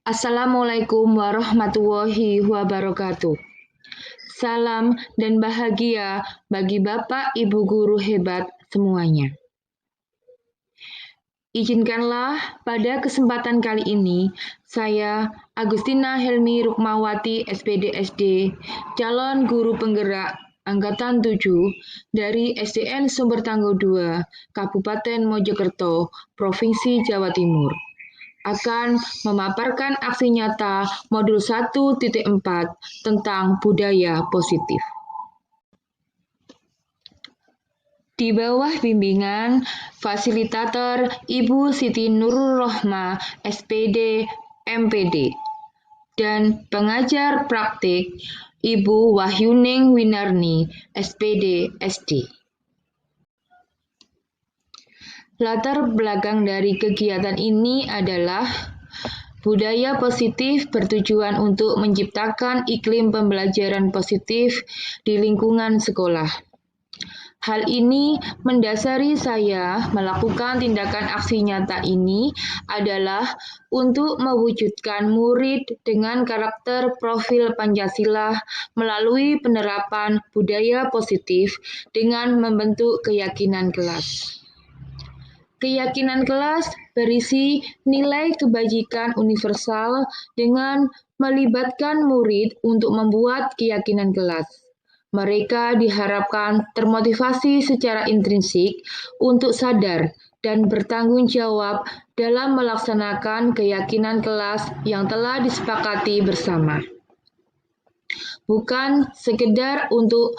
Assalamualaikum warahmatullahi wabarakatuh. Salam dan bahagia bagi Bapak Ibu guru hebat semuanya. Izinkanlah pada kesempatan kali ini saya Agustina Helmi Rukmawati SPD SD, calon guru penggerak Angkatan 7 dari SDN Sumber Tangguh 2, Kabupaten Mojokerto, Provinsi Jawa Timur, akan memaparkan aksi nyata modul 1.4 tentang budaya positif. Di bawah bimbingan fasilitator Ibu Siti Nurul Rohma, SPD, MPD, dan pengajar praktik Ibu Wahyuning Winarni, SPD, SD. Latar belakang dari kegiatan ini adalah budaya positif bertujuan untuk menciptakan iklim pembelajaran positif di lingkungan sekolah. Hal ini mendasari saya melakukan tindakan aksi nyata ini adalah untuk mewujudkan murid dengan karakter profil Pancasila melalui penerapan budaya positif dengan membentuk keyakinan kelas. Keyakinan kelas berisi nilai kebajikan universal dengan melibatkan murid untuk membuat keyakinan kelas. Mereka diharapkan termotivasi secara intrinsik untuk sadar dan bertanggung jawab dalam melaksanakan keyakinan kelas yang telah disepakati bersama. Bukan sekedar untuk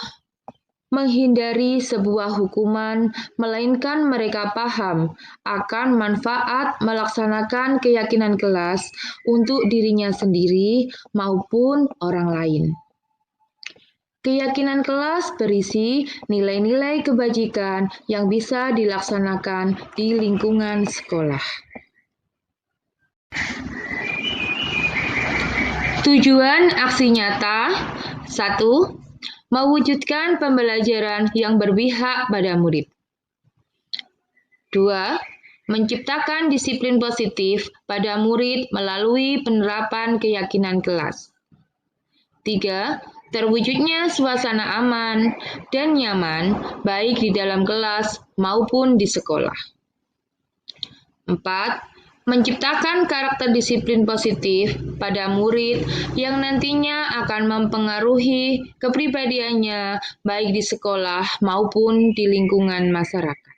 menghindari sebuah hukuman, melainkan mereka paham akan manfaat melaksanakan keyakinan kelas untuk dirinya sendiri maupun orang lain. Keyakinan kelas berisi nilai-nilai kebajikan yang bisa dilaksanakan di lingkungan sekolah. Tujuan aksi nyata 1. Mewujudkan pembelajaran yang berpihak pada murid. 2. Menciptakan disiplin positif pada murid melalui penerapan keyakinan kelas. 3. Terwujudnya suasana aman dan nyaman baik di dalam kelas maupun di sekolah. 4. Menciptakan karakter disiplin positif pada murid yang nantinya akan mempengaruhi kepribadiannya baik di sekolah maupun di lingkungan masyarakat.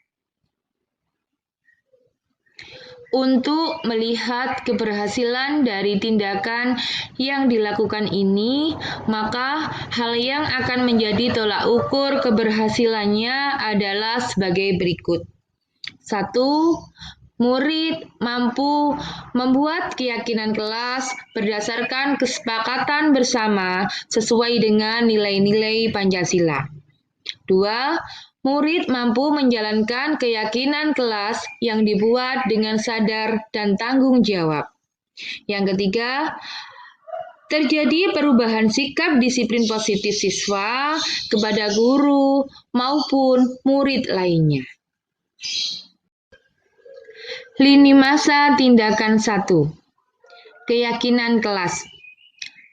Untuk melihat keberhasilan dari tindakan yang dilakukan ini, maka hal yang akan menjadi tolak ukur keberhasilannya adalah sebagai berikut. 1. Murid mampu membuat keyakinan kelas berdasarkan kesepakatan bersama sesuai dengan nilai-nilai Pancasila. 2. Murid mampu menjalankan keyakinan kelas yang dibuat dengan sadar dan tanggung jawab. Yang ketiga, terjadi perubahan sikap disiplin positif siswa kepada guru maupun murid lainnya. Lini masa tindakan 1. Keyakinan kelas.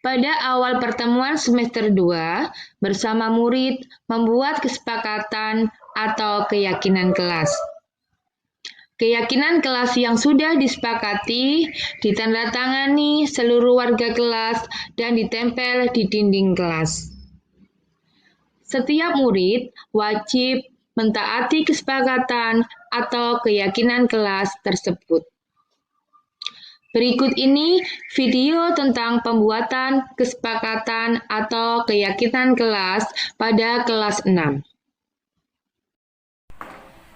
Pada awal pertemuan semester 2, bersama murid membuat kesepakatan atau keyakinan kelas. Keyakinan kelas yang sudah disepakati ditandatangani seluruh warga kelas dan ditempel di dinding kelas. Setiap murid wajib mentaati kesepakatan atau keyakinan kelas tersebut. Berikut ini video tentang pembuatan kesepakatan atau keyakinan kelas pada kelas 6.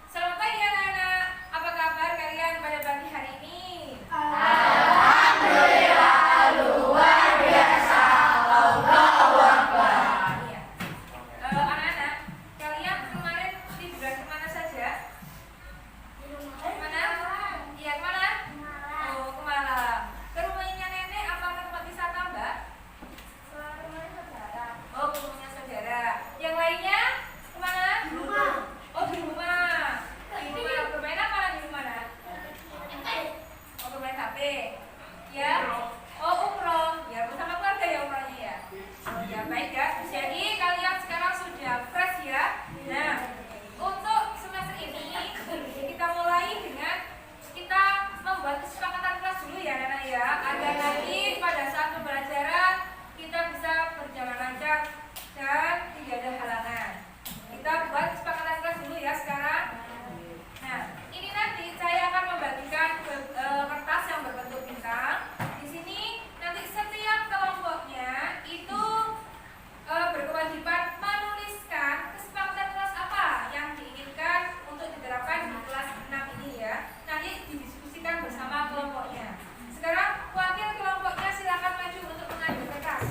Selamat pagi anak-anak, apa kabar kalian pada pagi hari ini? Alhamdulillah, luar biasa. Allahu Akbar. Anak-anak, kalian kemarin liburan kemana saja? Kemana? Iya, kemana? Oh, ke Malang. Ke rumahnya nenek apa ke tempat wisata Mbak? Oh, ke rumahnya saudara. Yang lainnya kemana? Oh, di rumah. Di rumah bermain apa di rumah? Oh, bermain HP. Ya. Oh, umroh. Ya, bersama keluarga ya umrohnya ya. Oh, ya, baik ya. Jadi kalian sekarang sudah fresh ya. Nah, untuk semester ini kita mulai dengan kita membuat kesepakatan kelas dulu ya, Nana ya. Agar nanti pada saat pembelajaran kita bisa berjalan lancar dan tidak ada halangan. Kita buat kesepakatan kelas dulu ya sekarang. Nah, ini nanti saya akan membagikan kertas yang berbentuk bintang. Di sini nanti setiap kelompoknya itu berkewajiban menuliskan kesepakatan kelas apa yang diinginkan untuk diterapkan di kelas 6 ini ya. Nanti didiskusikan bersama kelompoknya. Sekarang wakil kelompoknya silakan maju untuk mengambil kertas.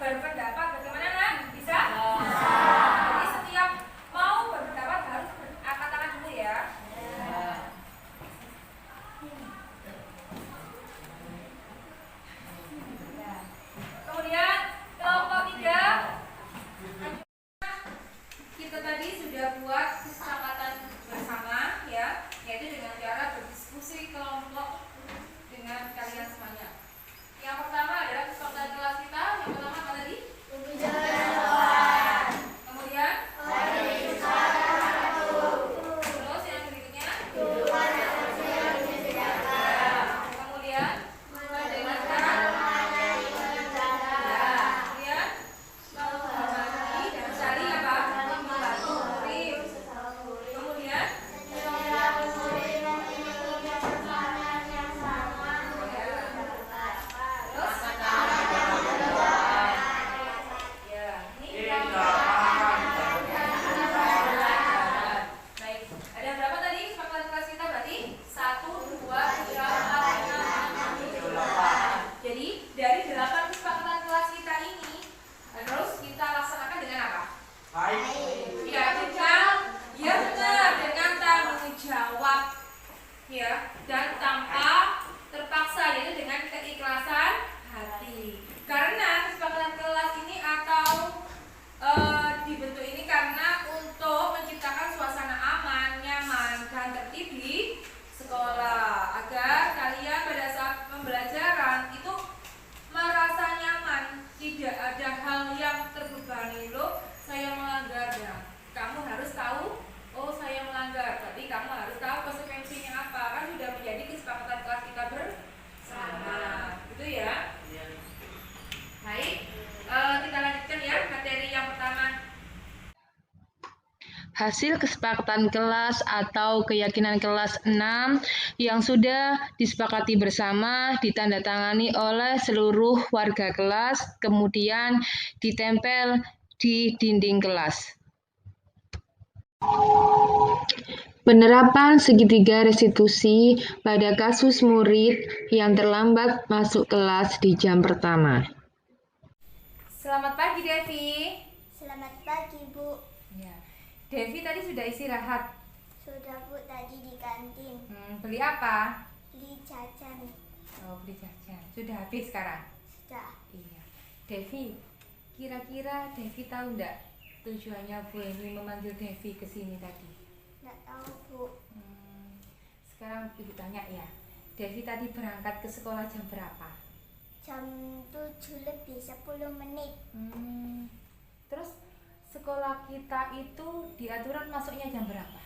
Berpendapat bagaimana Nak? Bisa? Jadi setiap mau berpendapat harus angkat tangan dulu ya. Kemudian kelompok 3 kita tadi sudah buat kesepakatan bersama ya, yaitu dengan cara berdiskusi kelompok dengan kalian semuanya. Yang pertama adalah kesepakatan kelas kita. Yang pertama apa tadi? hasil kesepakatan kelas atau keyakinan kelas 6 yang sudah disepakati bersama ditandatangani oleh seluruh warga kelas, kemudian ditempel di dinding kelas. Penerapan segitiga restitusi pada kasus murid yang terlambat masuk kelas di jam pertama. Selamat pagi, Devi. Selamat pagi, Bu. Ya. Devi tadi sudah istirahat. Sudah, Bu, tadi di kantin. Beli apa? Beli jajan. Oh, beli jajan. Sudah habis sekarang? Sudah. Iya. Devi, kira-kira Devi tahu enggak tujuannya Bu Eni memanggil Devi ke sini tadi? Nggak tahu, Bu. Sekarang Ibu tanya ya. Devi tadi berangkat ke sekolah jam berapa? Jam 7 lebih 10 menit. Terus sekolah kita itu diaturan masuknya jam berapa?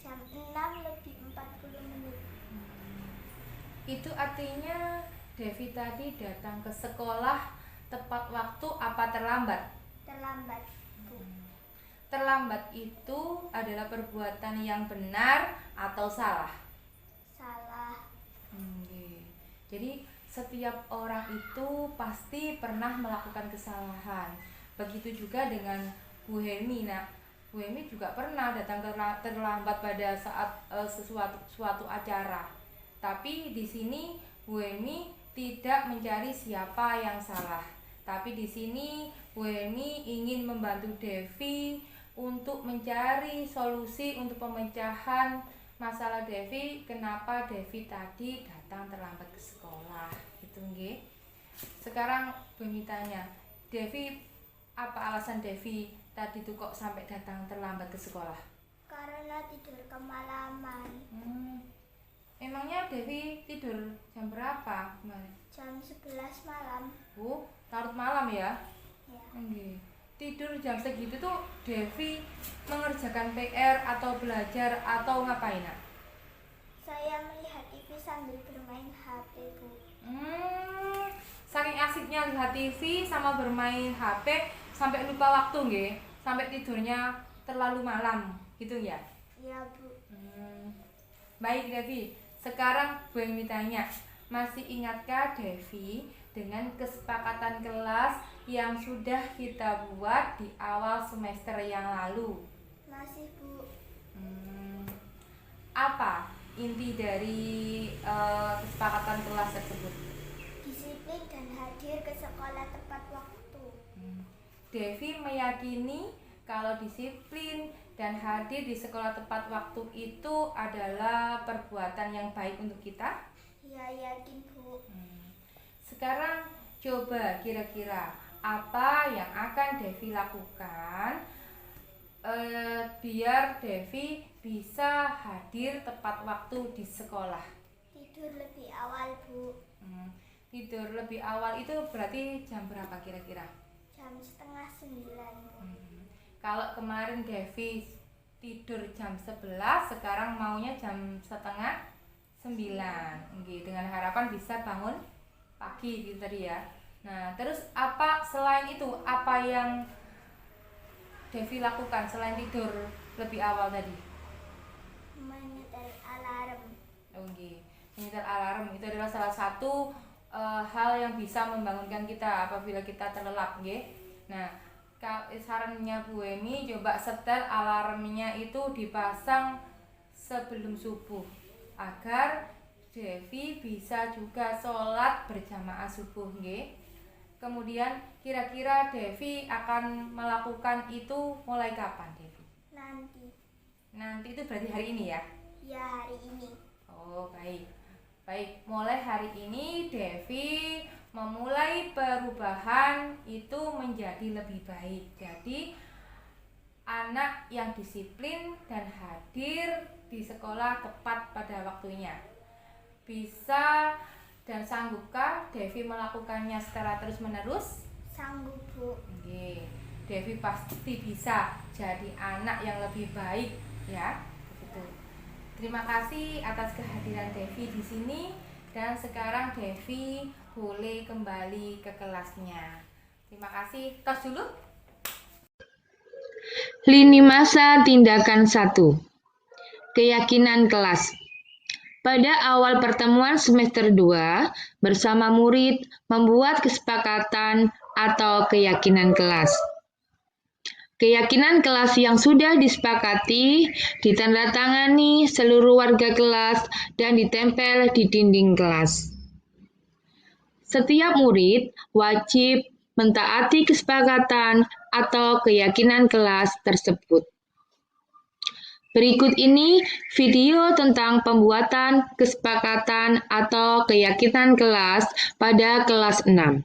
Jam 6 lebih 40 menit. Itu artinya Devi tadi datang ke sekolah tepat waktu apa terlambat? Terlambat, Bu. Terlambat itu adalah perbuatan yang benar atau salah? Salah. Jadi setiap orang itu pasti pernah melakukan kesalahan. Begitu juga dengan Bu Hemi. Nah, Bu Hemi juga pernah datang terlambat pada saat suatu acara. Tapi di sini Bu Hemi tidak mencari siapa yang salah. Tapi di sini Bu Hemi ingin membantu Devi untuk mencari solusi untuk pemecahan masalah Devi. Kenapa Devi tadi datang terlambat ke sekolah? Gitu nggih. Sekarang Bu Hemi tanya, Devi, apa alasan Devi tadi tuh kok sampai datang terlambat ke sekolah? Karena tidur kemalaman. Emangnya Devi tidur jam berapa kemarin? Jam 11 malam. Larut malam ya? Ya. Tidur jam segitu tuh Devi mengerjakan PR atau belajar atau ngapain, Nak? Saya melihat TV sambil bermain HP, Bu. Saking asiknya lihat TV sama bermain HP sampai lupa waktu nggih, sampai tidurnya terlalu malam gitu ya? Iya, Bu. Baik Devi, sekarang Bu Emi tanya, masih ingatkah Devi dengan kesepakatan kelas yang sudah kita buat di awal semester yang lalu? Masih, Bu. Apa inti dari kesepakatan kelas tersebut? Disiplin dan hadir ke sekolah tepat waktu. Devi meyakini kalau disiplin dan hadir di sekolah tepat waktu itu adalah perbuatan yang baik untuk kita? Ya, yakin, Bu. Sekarang coba kira-kira apa yang akan Devi lakukan biar Devi bisa hadir tepat waktu di sekolah? Tidur lebih awal, Bu. Tidur lebih awal itu berarti jam berapa kira-kira? Jam 8:30. Kalau kemarin Devi tidur jam 11, sekarang maunya jam 8:30. Dengan harapan bisa bangun pagi gitu tadi ya. Nah, terus apa selain itu, apa yang Devi lakukan selain tidur lebih awal tadi? Menyetel alarm. Menyetel alarm itu adalah salah satu hal yang bisa membangunkan kita apabila kita terlelap, nggih. Nah, sarannya Bu Emi, coba setel alarmnya itu dipasang sebelum subuh agar Devi bisa juga sholat berjamaah subuh, nggih. Kemudian kira-kira Devi akan melakukan itu mulai kapan, Devi? Nanti itu berarti hari ini ya? Ya, hari ini. Oh, baik. Mulai hari ini Devi memulai perubahan itu menjadi lebih baik. Jadi anak yang disiplin dan hadir di sekolah tepat pada waktunya. Bisa dan sanggupkah Devi melakukannya secara terus-menerus? Sanggup, Bu. Devi pasti bisa jadi anak yang lebih baik ya. Begitu. Terima kasih atas kehadiran Devi di sini, dan sekarang Devi boleh kembali ke kelasnya. Terima kasih. Tos dulu. Lini masa tindakan 1. Keyakinan kelas. Pada awal pertemuan semester 2, bersama murid membuat kesepakatan atau keyakinan kelas. Keyakinan kelas yang sudah disepakati ditandatangani seluruh warga kelas dan ditempel di dinding kelas. Setiap murid wajib mentaati kesepakatan atau keyakinan kelas tersebut. Berikut ini video tentang pembuatan kesepakatan atau keyakinan kelas pada kelas 6.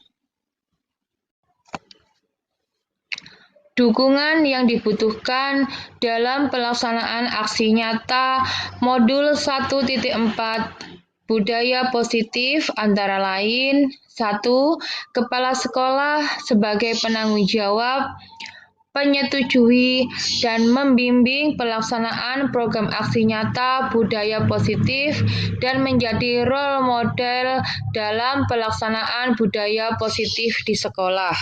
Dukungan yang dibutuhkan dalam pelaksanaan aksi nyata modul 1.4 Budaya Positif antara lain 1. Kepala sekolah sebagai penanggung jawab, menyetujui dan membimbing pelaksanaan program aksi nyata budaya positif dan menjadi role model dalam pelaksanaan budaya positif di sekolah.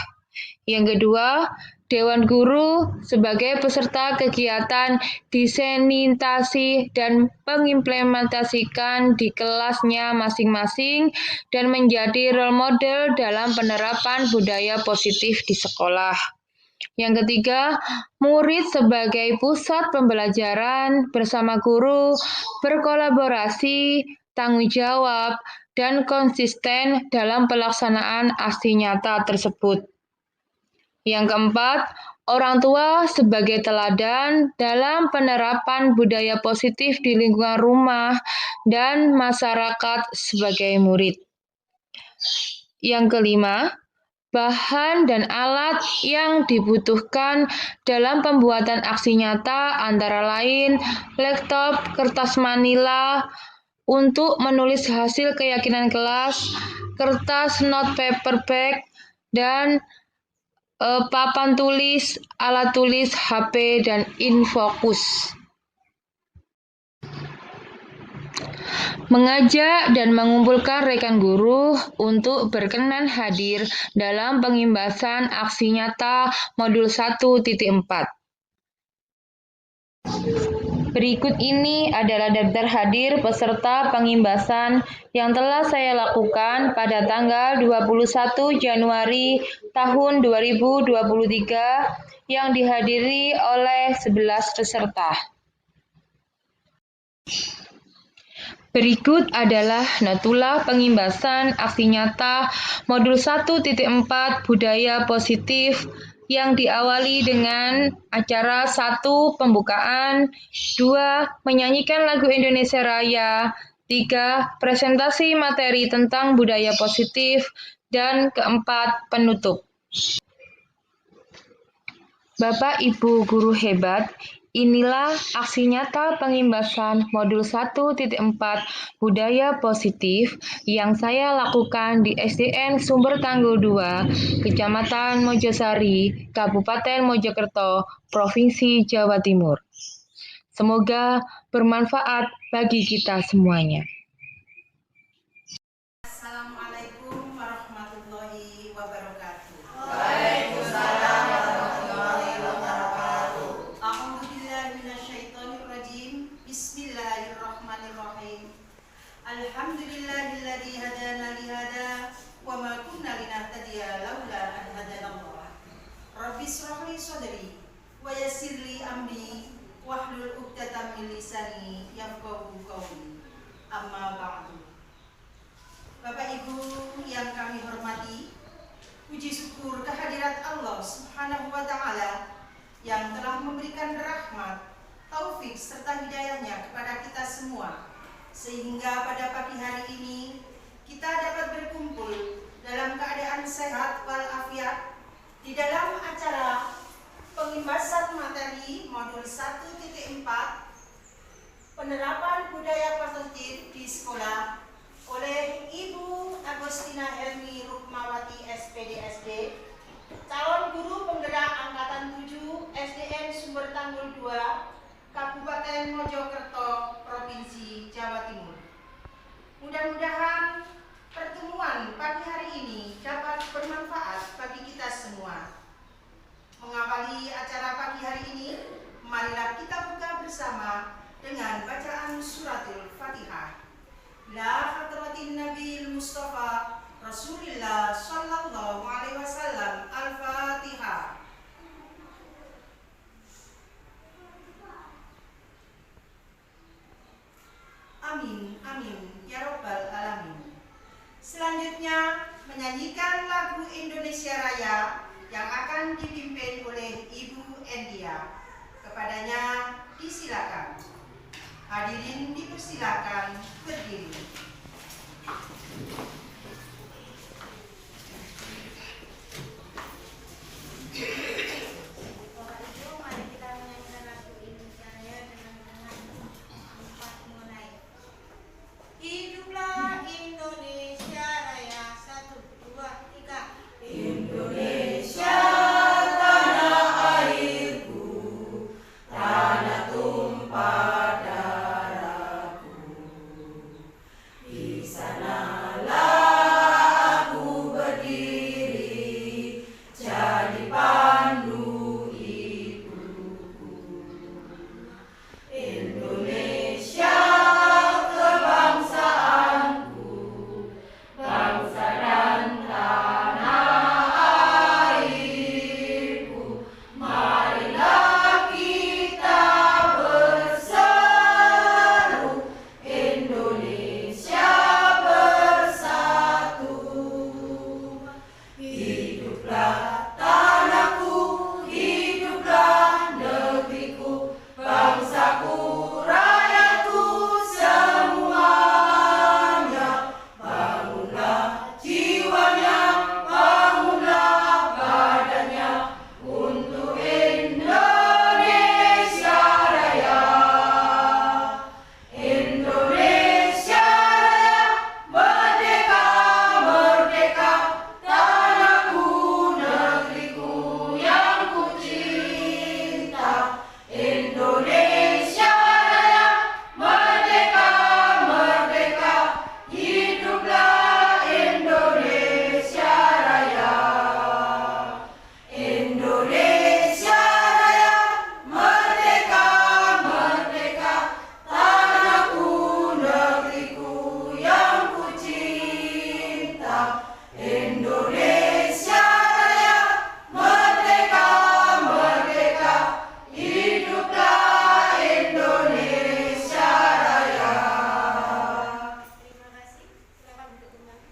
Yang kedua, Dewan Guru sebagai peserta kegiatan diseminasi dan mengimplementasikan di kelasnya masing-masing dan menjadi role model dalam penerapan budaya positif di sekolah. Yang ketiga, murid sebagai pusat pembelajaran bersama guru, berkolaborasi, tanggung jawab, dan konsisten dalam pelaksanaan aksi nyata tersebut. Yang keempat, orang tua sebagai teladan dalam penerapan budaya positif di lingkungan rumah dan masyarakat sebagai murid. Yang kelima, bahan dan alat yang dibutuhkan dalam pembuatan aksi nyata antara lain laptop, kertas manila untuk menulis hasil keyakinan kelas, kertas note paper bag, dan papan tulis, alat tulis, HP, dan infokus. Mengajak dan mengumpulkan rekan guru untuk berkenan hadir dalam pengimbasan aksi nyata modul 1.4. Berikut ini adalah daftar hadir peserta pengimbasan yang telah saya lakukan pada tanggal 21 Januari tahun 2023 yang dihadiri oleh 11 peserta. Berikut adalah notula pengimbasan aksi nyata modul 1.4 Budaya Positif yang diawali dengan acara 1. Pembukaan, 2. Menyanyikan lagu Indonesia Raya, 3. Presentasi materi tentang budaya positif, dan keempat, penutup. Bapak Ibu guru hebat, inilah aksi nyata pengimbasan modul 1.4 Budaya Positif yang saya lakukan di SDN Sumber Tanggul 2, Kecamatan Mojosari, Kabupaten Mojokerto, Provinsi Jawa Timur. Semoga bermanfaat bagi kita semuanya. Assalamualaikum warahmatullahi wabarakatuh. Waalaikumsalam warahmatullahi wabarakatuh. A'udzubillahi minasyaitonirrajim. Bismillahirrahmanirrahim. Alhamdulillahilladzi hadana li hada wa ma kunna linahtadiya laula an hadanallah. Rabbi shrah li sadri wa yassir li amri wahlul 'uqdatam min lisani yafqahu qawli. Amma ba'du. Bapak Ibu yang kami hormati, puji syukur kehadirat Allah Subhanahu wa Ta'ala yang telah memberikan rahmat, taufik serta hidayahnya kepada kita semua, sehingga pada pagi hari ini kita dapat berkumpul dalam keadaan sehat walafiat di dalam acara pengimbasan materi modul 1.4 penerapan budaya positif di sekolah oleh Ibu Agustina Helmi Rukmawati SPDSD, calon guru penggerak angkatan 7 SDN Sumber Tanggul 2, Kabupaten Mojokerto, Provinsi Jawa Timur. Mudah-mudahan pertemuan pagi hari ini dapat bermanfaat bagi kita semua. Mengawali acara pagi hari ini, dipimpin oleh Ibu Endia. Kepadanya disilakan. Hadirin dipersilakan berdiri. Bapak Ibu, mari kita menyanyikan lagu Indonesia Raya dengan 4 mulai. Hiduplah Indonesia Raya. 1, 2, 3. Indonesia tanah airku, tanah tumpah darahku. Di sanalah aku berdiri, jadi pandu ibuku. Indonesia kebangsaanku, bangsa dan tanah airku. Marilah kita berseru, Indonesia bersatu. Hiduplah tanahku, hiduplah negeriku, bangsaku, rakyatku semuanya. Bangunlah jiwanya, bangunlah badannya untuk Indonesia Raya. Indonesia Raya, merdeka, merdeka, tanahku, negeriku yang ku cinta. Indonesia Raya, merdeka, merdeka, hiduplah Indonesia Raya. Indonesia Raya, merdeka, merdeka, tanahku, negeriku yang ku cinta. Indonesia Raya, merdeka, merdeka, hiduplah Indonesia Raya. Terima kasih. Silakan duduk kembali.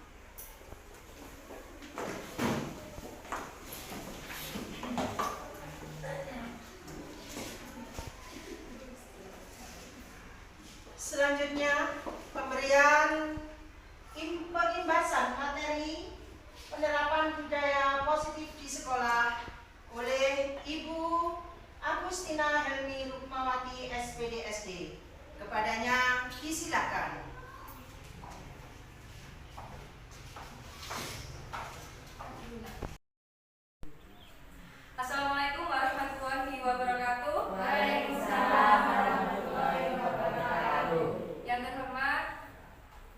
Selanjutnya, pemberian pengimbasan materi penerapan budaya positif di sekolah oleh Ibu Agustina Helmi Rukmawati SPDSD. Kepadanya disilakan. Assalamualaikum warahmatullahi wabarakatuh. Waalaikumsalam warahmatullahi wabarakatuh. Yang terhormat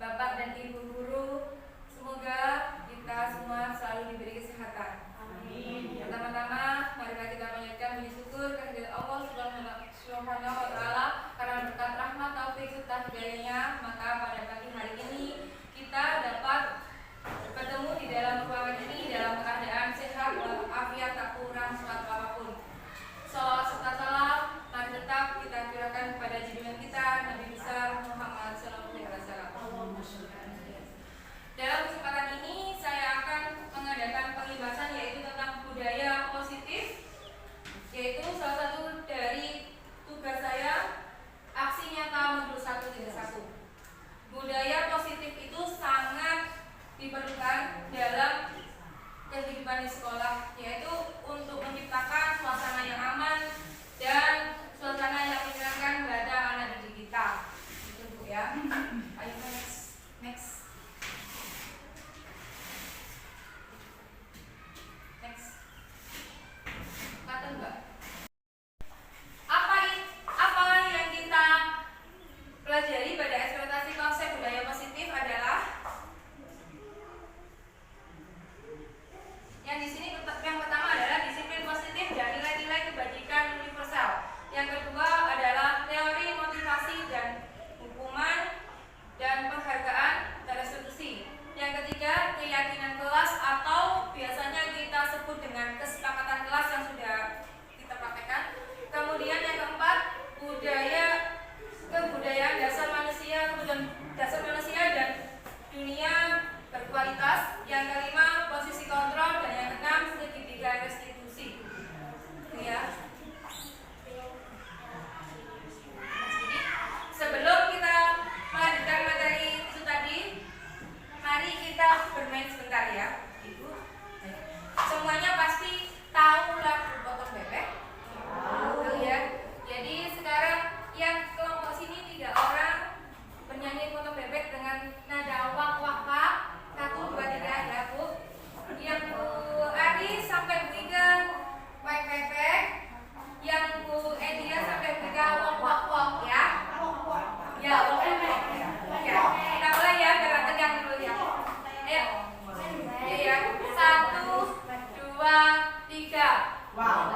Bapak dan Ibu guru, semoga kita semua selalu diberi kesehatan. Amin. Pertama-tama, marilah kita panjatkan puji syukur kehadirat Allah Subhanahu wa taala karena berkat rahmat taufik serta hidayahnya, maka pada pagi hari ini kita dapat bertemu di dalam ruangan ini dalam keadaan sehat walafiat, tak kurang suatu apapun. Salawat serta salam mari tetap kita curahkan kepada junjungan kita Nabi besar Muhammad SAW. Dalam kesempatan ini saya akan mengadakan pengimbasan yaitu tentang budaya positif, yaitu salah satu dari tugas saya aksi nyata menurut 131. Budaya positif itu sangat diperlukan dalam kehidupan di sekolah, yaitu untuk menciptakan suasana yang aman dan suasana yang menyenangkan pada anak didik kita. Itu Bu ya. Ayo next. Kata Mbak. Apa yang kita pelajari pada eksploitasi konsep budaya positif adalah yang di sini yang pertama adalah disiplin positif dan nilai-nilai kebajikan universal. Yang kedua adalah teori motivasi dan hukuman dan penghargaan terrestitusi. Yang ketiga, keyakinan kelas atau biasanya kita sebut dengan kesepakatan kelas yang sudah kita praktekkan. Kemudian yang keempat, kebudayaan dasar manusia dan dunia berkualitas. Yang kelima, posisi kontrol, dan yang keenam, segitiga restitusi. Wah,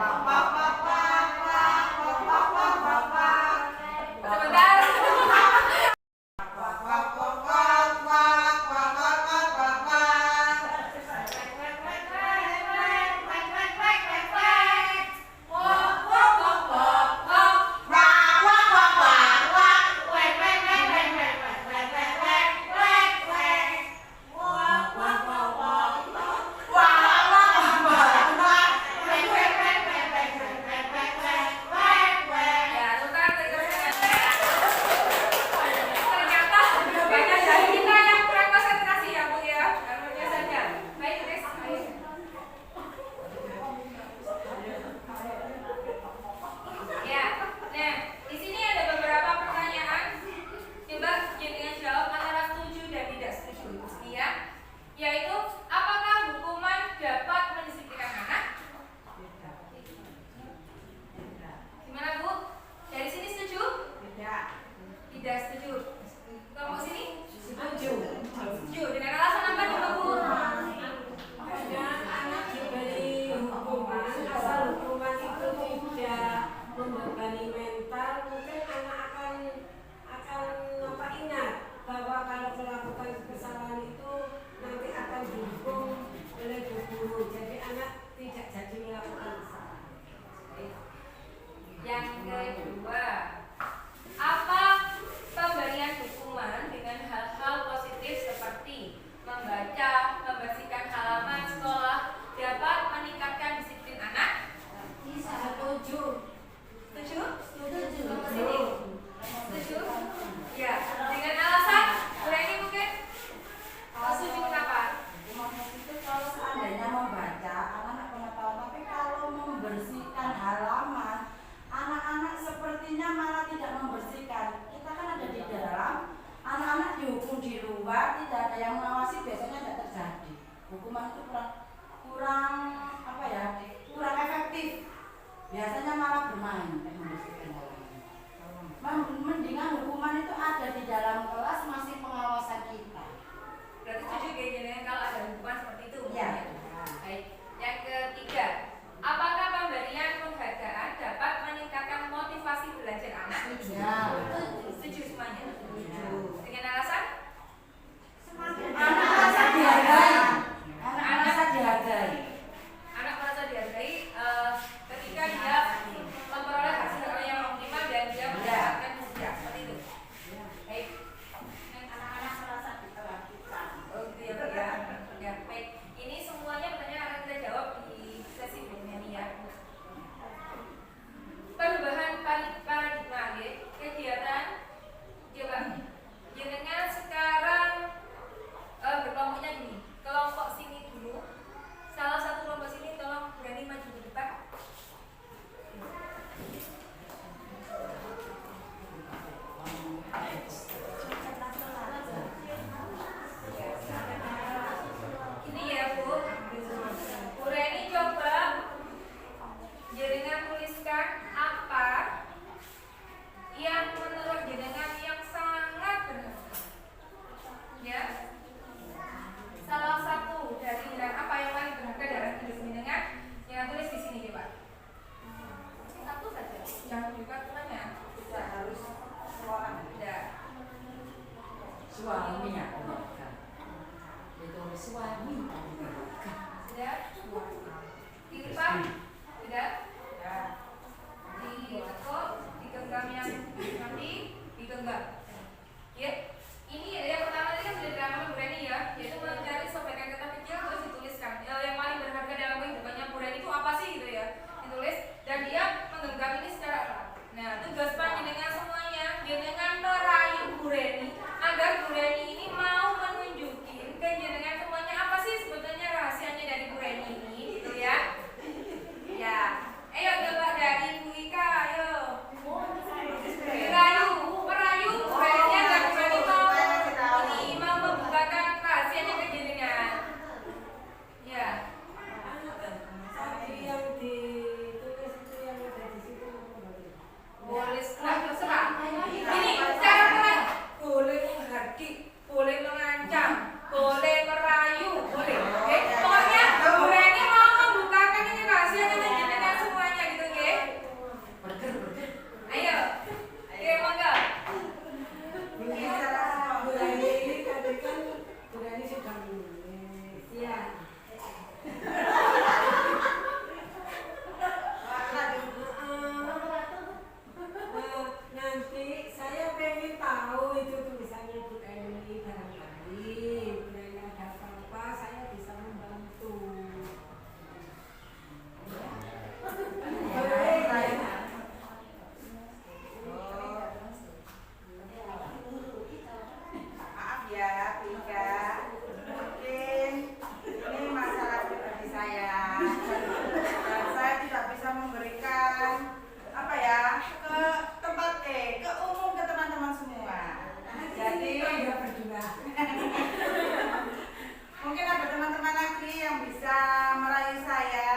bisa merayu saya?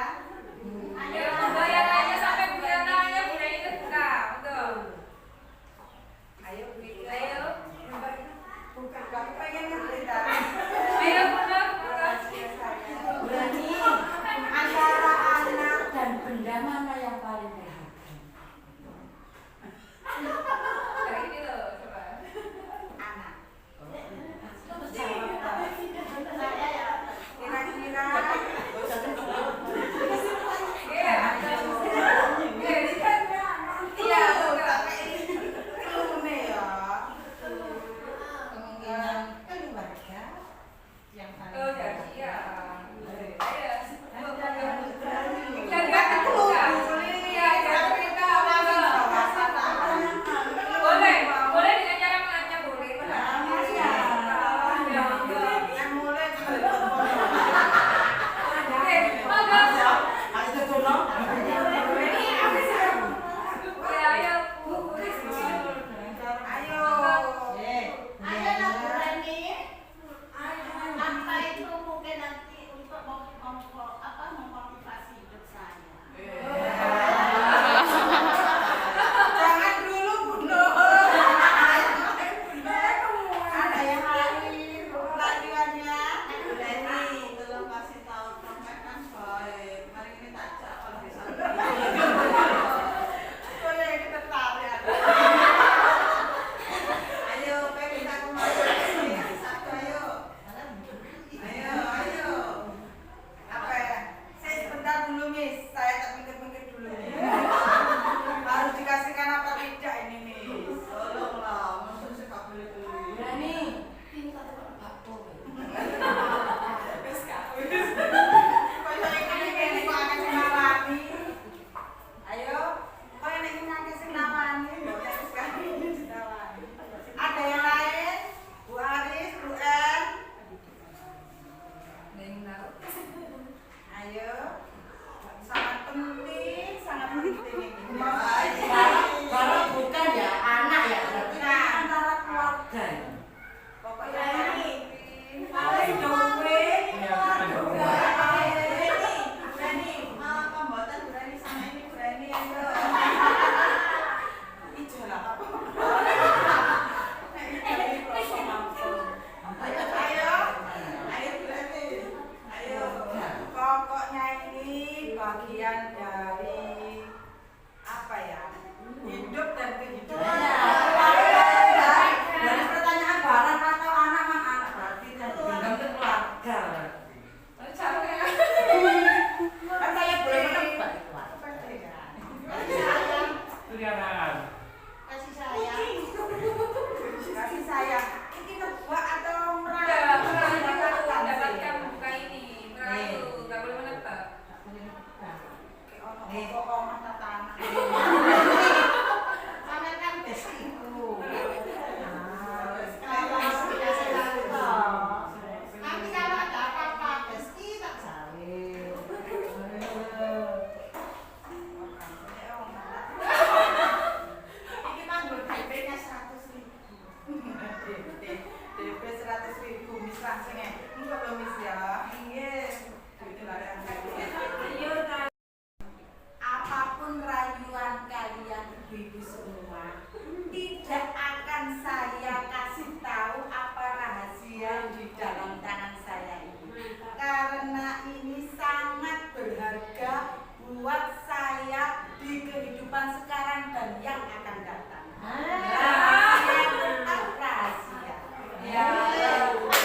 Ayo bayar aja sampai bulan tangannya bulan itu buka, betul. Ayo, ayo. Bukan, kamu pengen ngerti tak? Ayo benar. Berani antara anak dan benda mana yang paling berharga? Kayak ini loh, coba. Anak. Kira-kira Iya, ini kan iya, pakai kelune ya. Kemungkinan keluarga yang paling oh jadi ya. Ayo. Kita Jangan terbuka. Iya, jangan kita boleh, boleh dengan cara mengacak boleh. yang mulai ayo Ada lagu Rani. Apa itu mungkin nanti untuk memotivasi hidup saya. jangan dulu Bunda. Ada yang lain lanjutannya. Leni belum kasih tahu sampai kan baik. Mari ini tak jak kalau bisa. Boleh kita tarik. Ayo, Pepe kita kemana? Satu ayo. Ayo. Apa ya? Saya sebentar dulu, Miss. Saya tak mikir-mikir dulu. Harus dikasihkan apa tidak ini, Miss? Tolonglah, maksud saya tak boleh dulu. Berani. Kau yang ini kau akan senawani. Ayo, kau yang ini akan senawani. Boleh sekali ini senawani. Ada yang lain? Bu Aris, Bu En. Ayo, sangat penting ini. Kalau bukan ya anak ya, berarti Nah, antara keluarga. pokoknya ini. Paling dowe. Berani, mau pembuatan berani sama ini berani ayo. Ijo lah apa? Ayo berani. Ayo. Pokoknya ini bagian dari apa ya? Hidup dan kehidupan. Dari pertanyaan barang atau anak berarti kan tinggal keluarga. Kan saya boleh menebak Kasih sayang. kasih sayang. Ini nebak atau Udah, merayu? mendapatkan buka ini, merayu, nggak boleh menebak. Kok mata tanah. Sampai kan bestiku. Nanti kalau ada apa-apa, besti tak salin. Ini manggul DP-nya 100.000. DP 100.000 Miss langsung ya. Enggak loh Miss ya. Iya. Duitnya nggak ada angka. Apapun rayuan kalian ibu-ibu semua, tidak akan saya kasih tahu apa rahasia di dalam tangan saya ini. Karena ini sangat berharga buat saya di kehidupan sekarang dan yang akan datang. Rahasia tetap rahasia. Ya.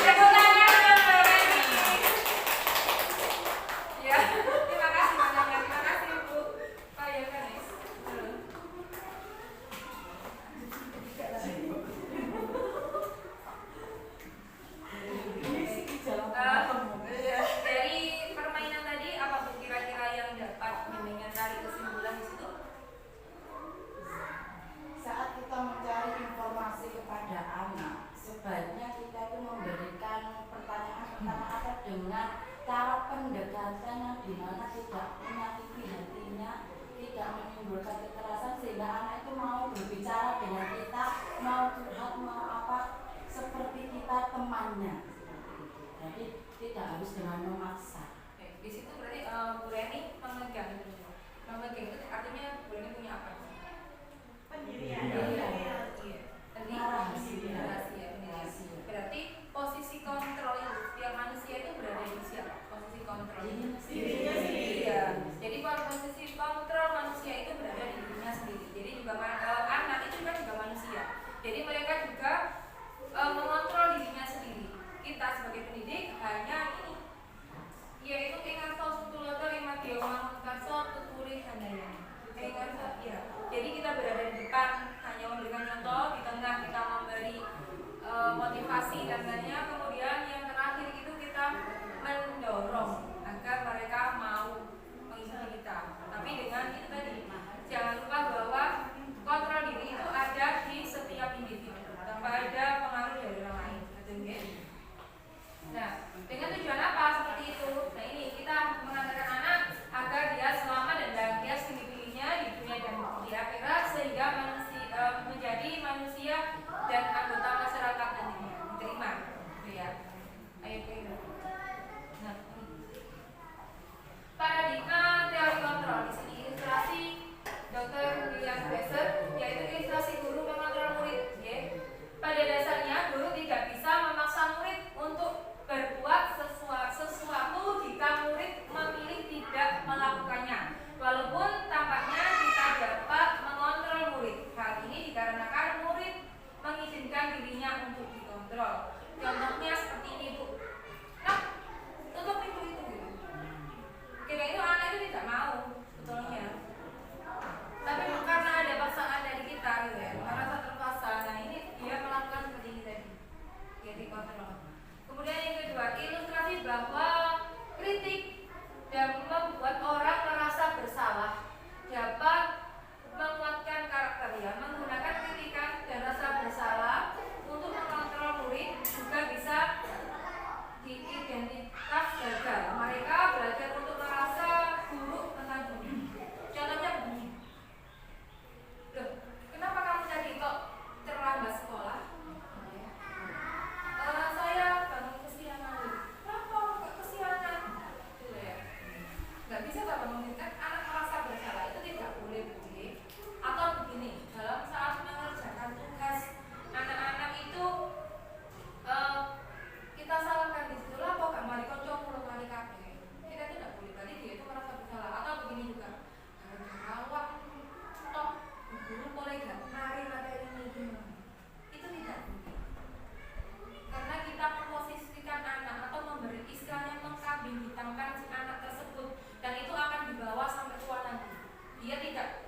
Tepuk tangan untuk Reni. Ya, terima kasih banyak. Terima kasih Bu. Oh ya kan, Nis. Dari permainan tadi apa Bu kira-kira yang dapat bimbingan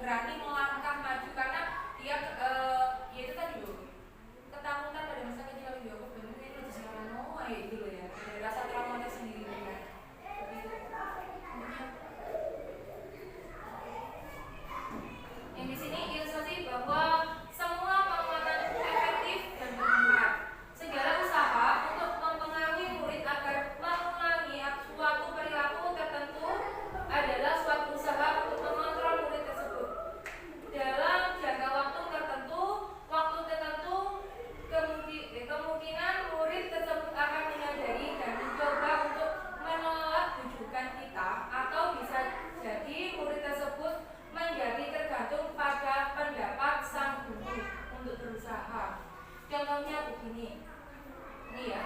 berani melangkah maju karena dia ya itu tadi loh, ketakutan pada masa kecil lagi aku bener ini udah sekarang gitu loh ya, ada rasa trauma tersendiri kan. Yang di sini ilustrasi bahwa semua penguatan efektif dan bermanfaat. Segala usaha untuk mempengaruhi murid agar mengulangi suatu perilaku tertentu adalah suatu usaha untuk mengontrol murid tersebut. Dalam jangka waktu tertentu, kemungkinan murid tersebut akan menyadari dan mencoba untuk menolak bujukan kita, atau bisa jadi murid tersebut menjadi tergantung pada pendapat sang guru untuk berusaha. Contohnya begini, ini ya.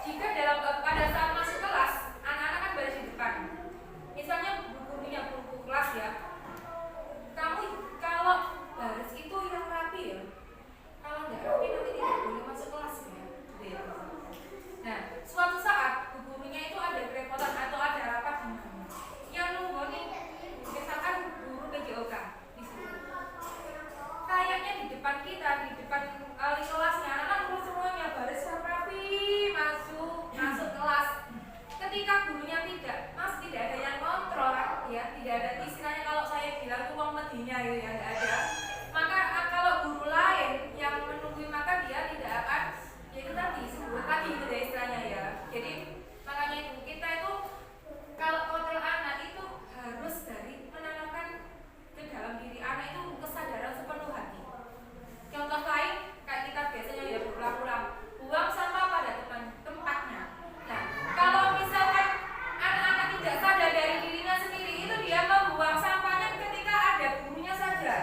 Jika pada saat masuk kelas, anak-anak kan baris di depan. Misalnya gurunya guru kelas ya. Kamu kalau baris itu yang rapi ya. Kalau nggak rapi nanti tidak boleh masuk kelas ya. Nah, suatu saat gurunya itu ada kerepotan atau ada rapat yang nungguin, misalkan guru PJOK di situ. Kayaknya di depan kita, di depan kelasnya, anak-anak guru semuanya baris rapi masuk kelas. Ketika gurunya tidak ada yang kontrol ya, tidak ada istilahnya kalau saya bilang itu uang medinya gitu ya, tidak ada. Maka kalau guru lain yang menunggu maka dia tidak akan ya itu tadi sebut tadi gitu ya istilahnya ya. Jadi makanya itu kita itu kalau kontrol anak itu harus dari menanamkan ke dalam diri anak itu kesadaran sepenuh hati. Contoh lain kayak kita biasanya ya berulang-ulang buang sampah pada tempatnya. Nah, kalau misalkan anak-anak tidak sadar dari dirinya sendiri, itu dia membuang sampahnya ketika ada gurunya saja.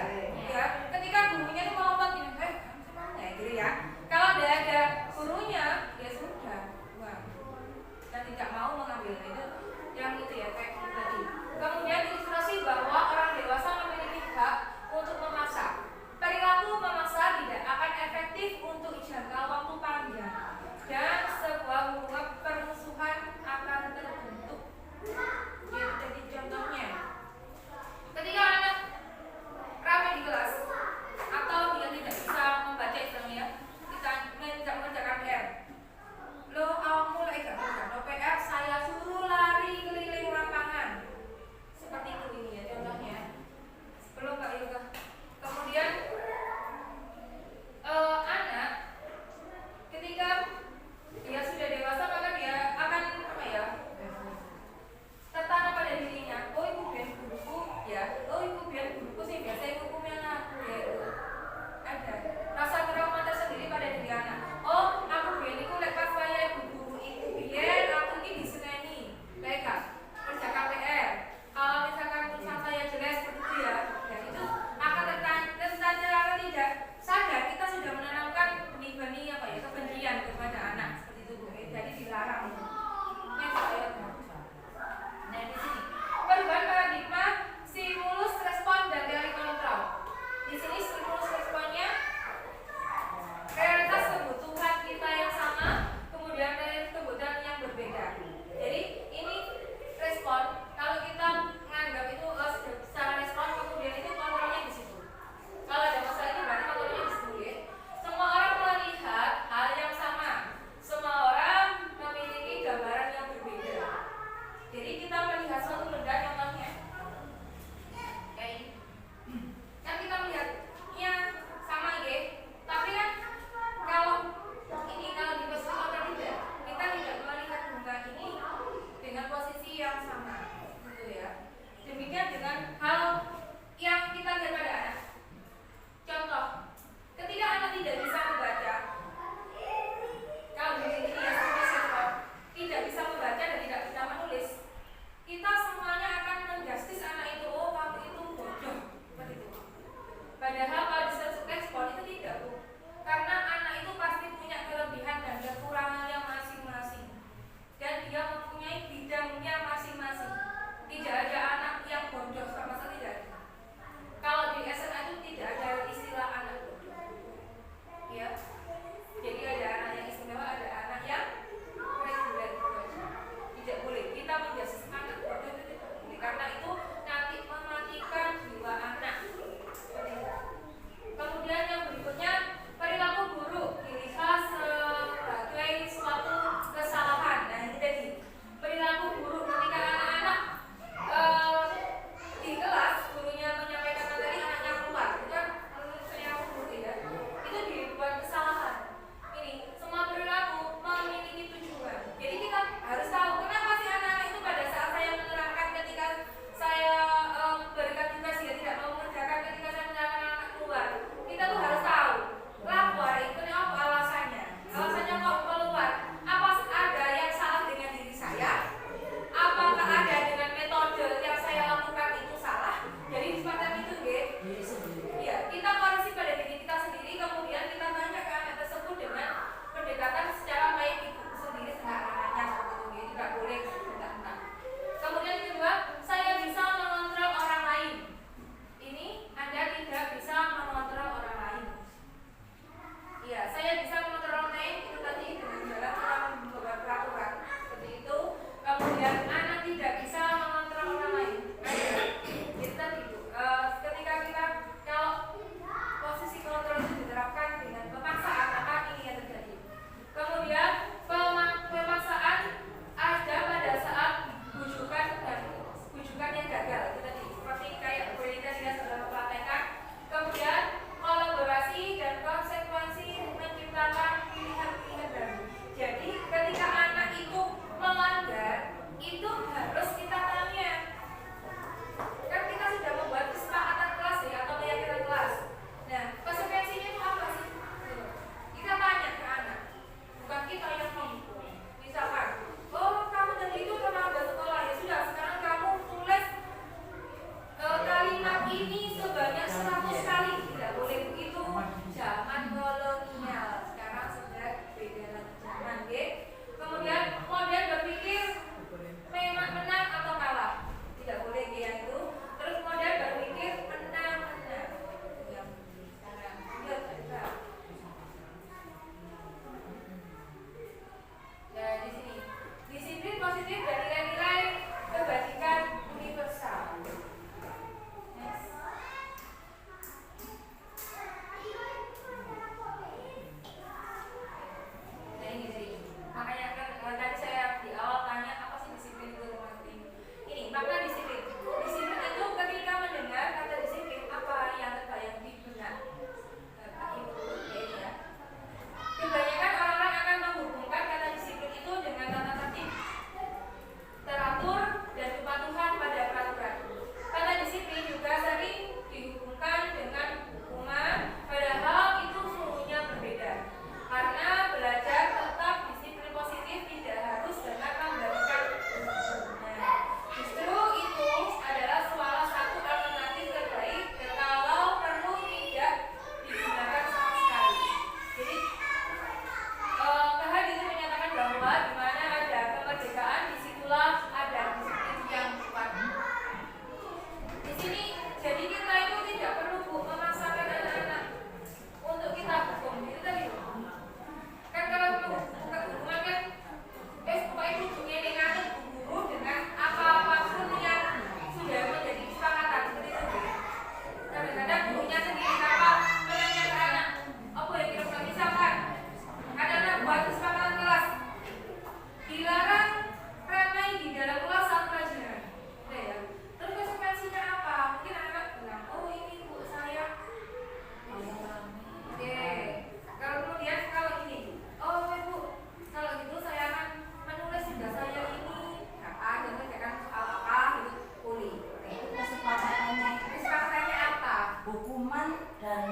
aman dan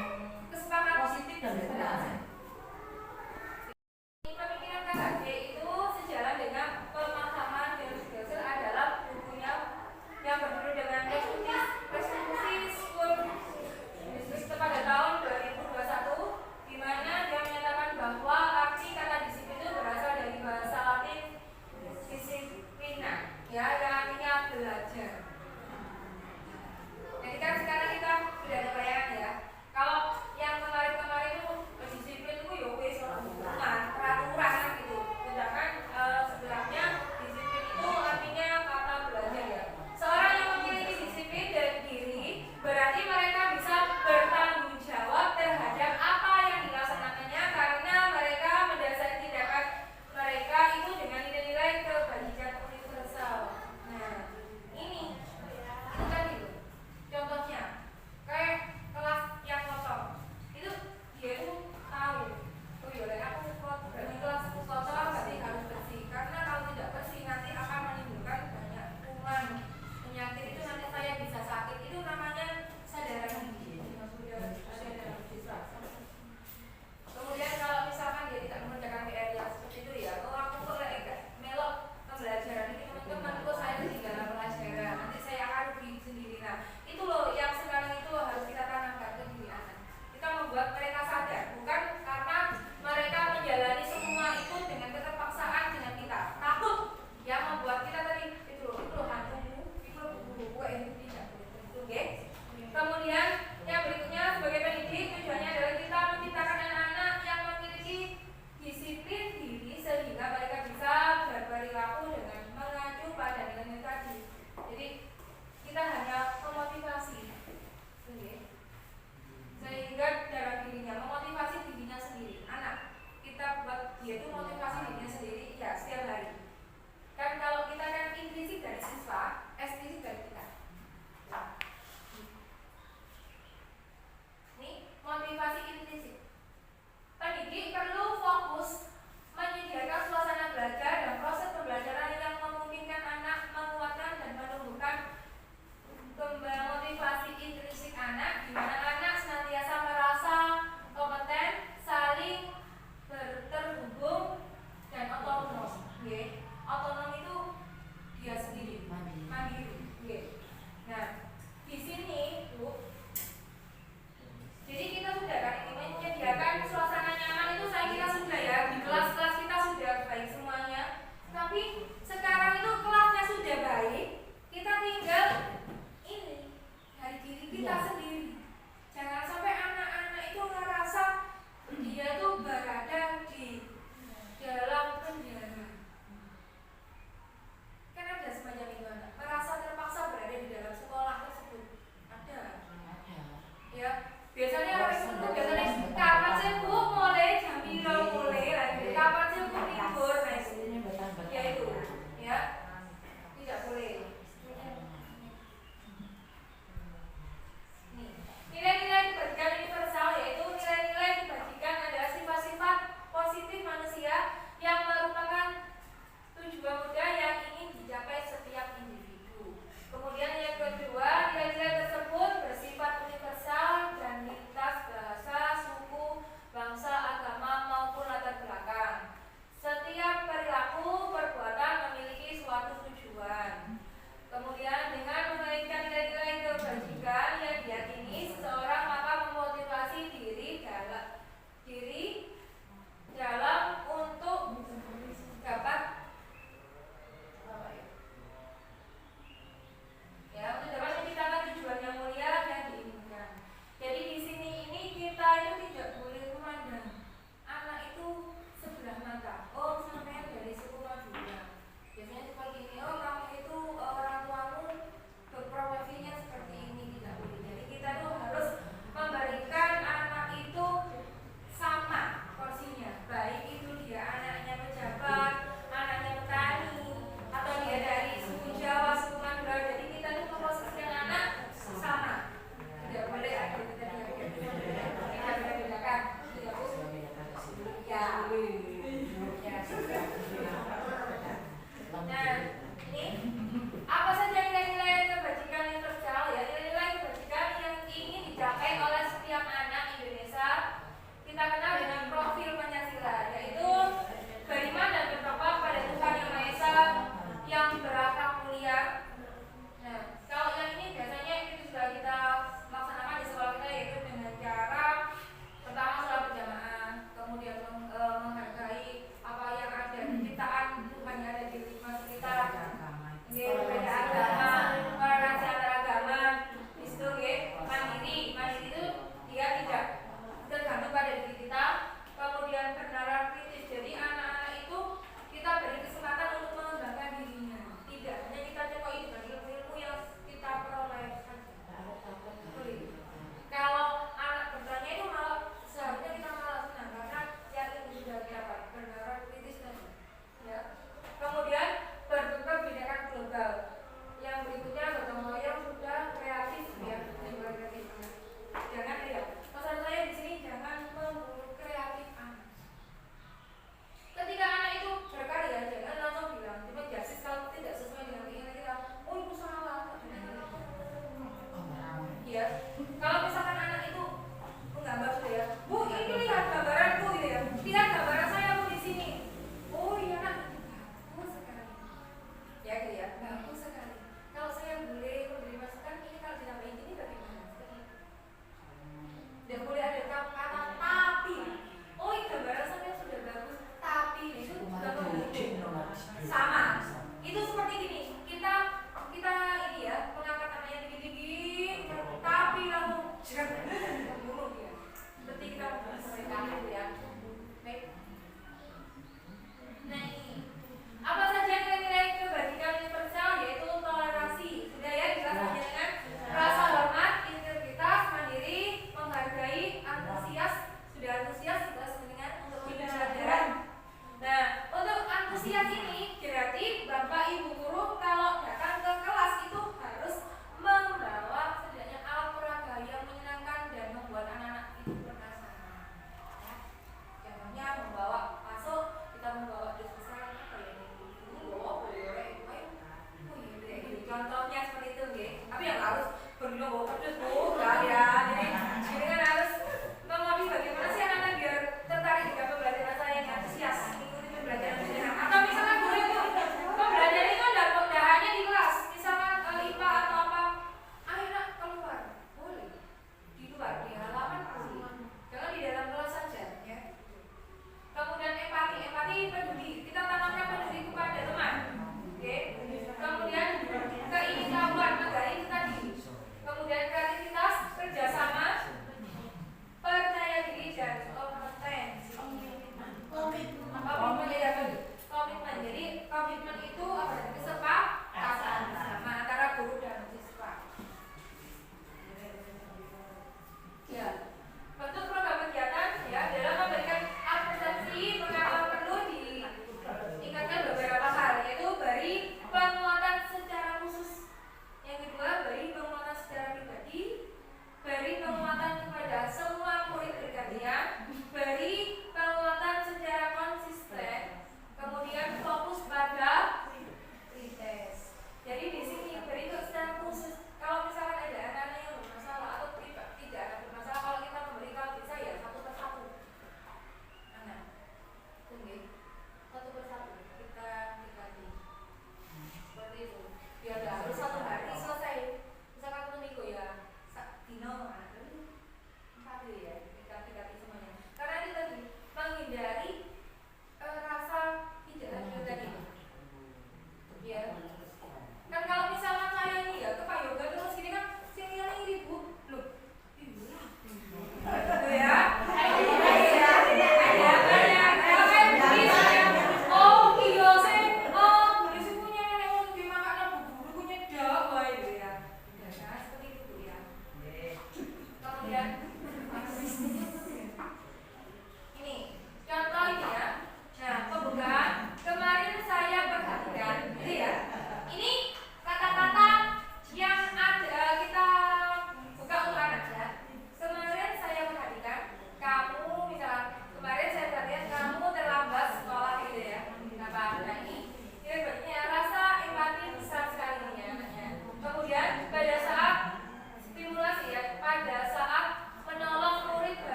Kesepakatan positif dan berkelanjutan. Pemikiran KKG itu sejalan dengan pemahaman George adalah bukunya yang berjudul dengan Restitusi School pada tahun 2021, di mana dia menyatakan bahwa arti kata disiplin itu berasal dari bahasa Latin disciplina, ya, yang artinya belajar. Jadi kan sekarang kita sudah ada bayangan ya, kalau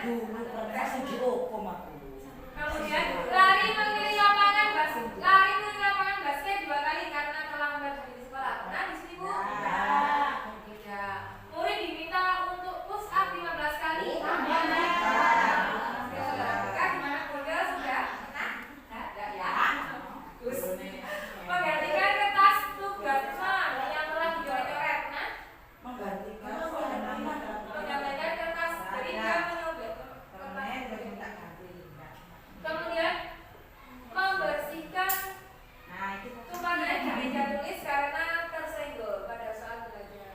Dulu pernah sing dihukum aku. Kemudian lari mengelilingi lapangan basket 2 kali karena terlambat di sekolah. Pernah di sini Bu? Tidak. Murid diminta untuk push up 15 kali. Gimana Bunda sudah? Pernah? Tidak ya. Terus menggantikan kertas tugas teman yang telah dicoret-coret. Nah, menggantikan kertas. Jadi dia menyobek kertas. Kemudian membersihkan tumpahan di meja tulis karena tersenggol pada saat belajar.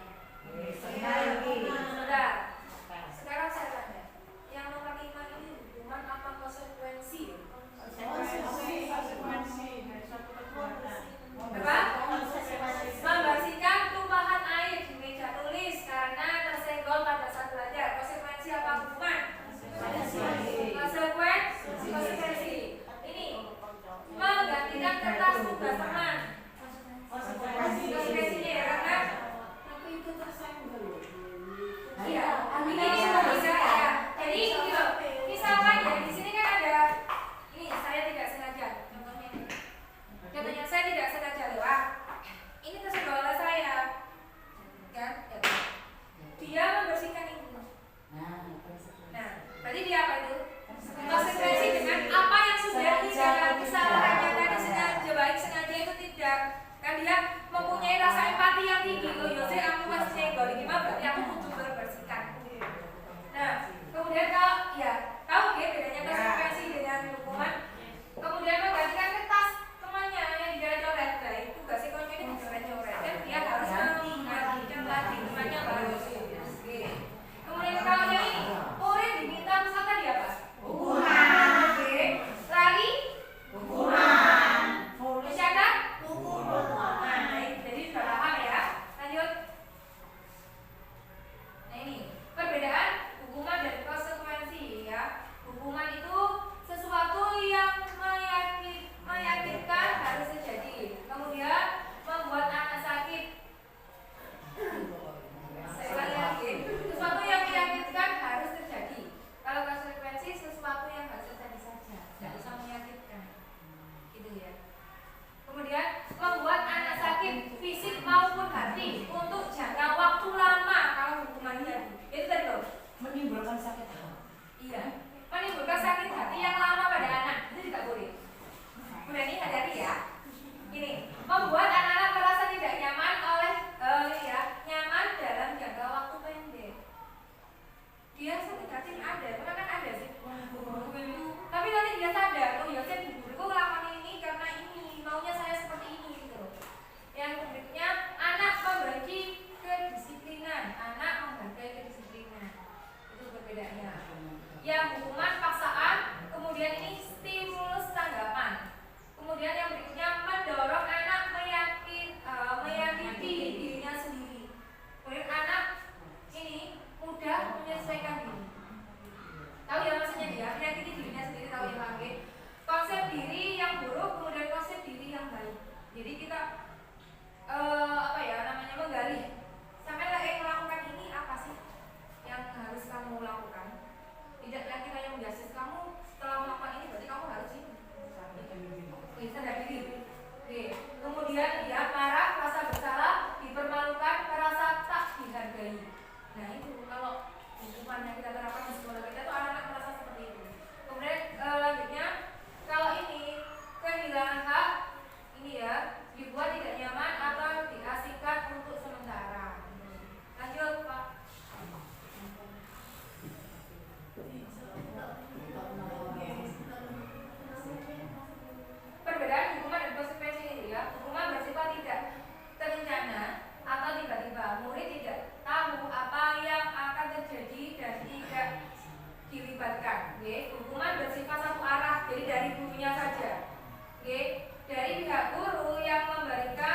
Sebentar. Sekarang saya tanya, yang nomor 5 ini hukuman apa konsekuensi? Apa? Membersihkan tumpahan air di meja tulis karena tersenggol pada saat belajar. Konsekuensi apa hukuman? Konsekuensi. Ini menggantikan kertas tugas teman. Konsekuensinya ya karena aku itu tersenggol. Iya, ini bisa ya. Jadi gini loh, misalkan ya di sini kan ada ini saya tidak sengaja. Contohnya saya tidak sengaja lewat. Ini tersenggol oleh saya. Kan? Dia membersihkan ini. Nah, berarti dia apa itu? Konsekuensi dengan apa yang sudah tidak kesalahannya tadi sengaja baik sengaja itu tidak. Kan dia mempunyai rasa empati yang tinggi. Oh Yose aku masih senggol gimana berarti aku butuh membersihkan. Nah, kemudian kalau ya tahu ya bedanya konsekuensi dengan hukuman. Kemudian menggantikan kertas temannya yang dicoret-coret. Nah, itu tugasnya kalau ini dicoret-coret dan dia harus menggantikan lagi temannya baru. Oke. Kemudian kalau yang ini murid diminta pusat tadi apa? Hukuman. Oke. Lari? Hukuman. Mencatat? Hukuman. Nah, jadi sudah paham ya. Lanjut. Nah ini perbedaan hukuman dan konsekuensi ya. Hukuman itu sesuatu yang meyakinkan harus terjadi. Kemudian membuat anak sakit. Saya ulangi lagi. Sesuatu yang meyakinkan harus terjadi. Kalau konsekuensi sesuatu yang harus terjadi saja, tidak usah meyakinkan. Gitu ya. Kemudian membuat anak sakit fisik maupun hati untuk jangka waktu lama kalau hukuman tadi. Itu tadi loh. Menimbulkan sakit hati. Iya. Menimbulkan sakit hati yang lama pada anak. Itu tidak boleh. Kemudian ini hati-hati ya. Ini membuat anak-anak merasa tidak nyaman oleh nyaman dalam jangka waktu pendek. Dia sakit hati ada, karena kan ada sih. Tapi nanti dia sadar, oh ya saya guruku ngelakuin ini karena ini maunya saya seperti ini gitu. Yang berikutnya anak membagi kedisiplinan, itu perbedaannya. Yang hukuman paksaan, kemudian ini stimulus tanggapan. Kemudian yang berikutnya mendorong anak meyakini dirinya sendiri. Kemudian anak ini mudah menyesuaikan diri. Tahu ya maksudnya dia meyakini dirinya sendiri, tahu ya Bang? Konsep diri yang buruk, kemudian konsep diri yang baik. Jadi kita menggali. Sampai melakukan ini apa sih yang harus kamu lakukan? Tidak lagi hanya menjudge kamu setelah melakukan ini berarti kamu harus ini. Sadar diri. Oke. Kemudian dia marah, merasa bersalah, dipermalukan, merasa tak dihargai. Nah itu kalau hukuman yang kita terapkan di sekolah kita tuh anak-anak merasa seperti itu. Kemudian lanjutnya kalau ini kehilangan hak ini ya dibuat tidak nyaman atau diasingkan untuk sementara. Lanjut Pak. Perbedaan hukuman dan konsekuensi ini ya. Hukuman bersifat tidak terencana atau tiba-tiba. Murid tidak tahu apa yang akan terjadi dan tidak dilibatkan. Hukuman bersifat satu arah, jadi dari gurunya saja. Dari pihak guru yang memberikan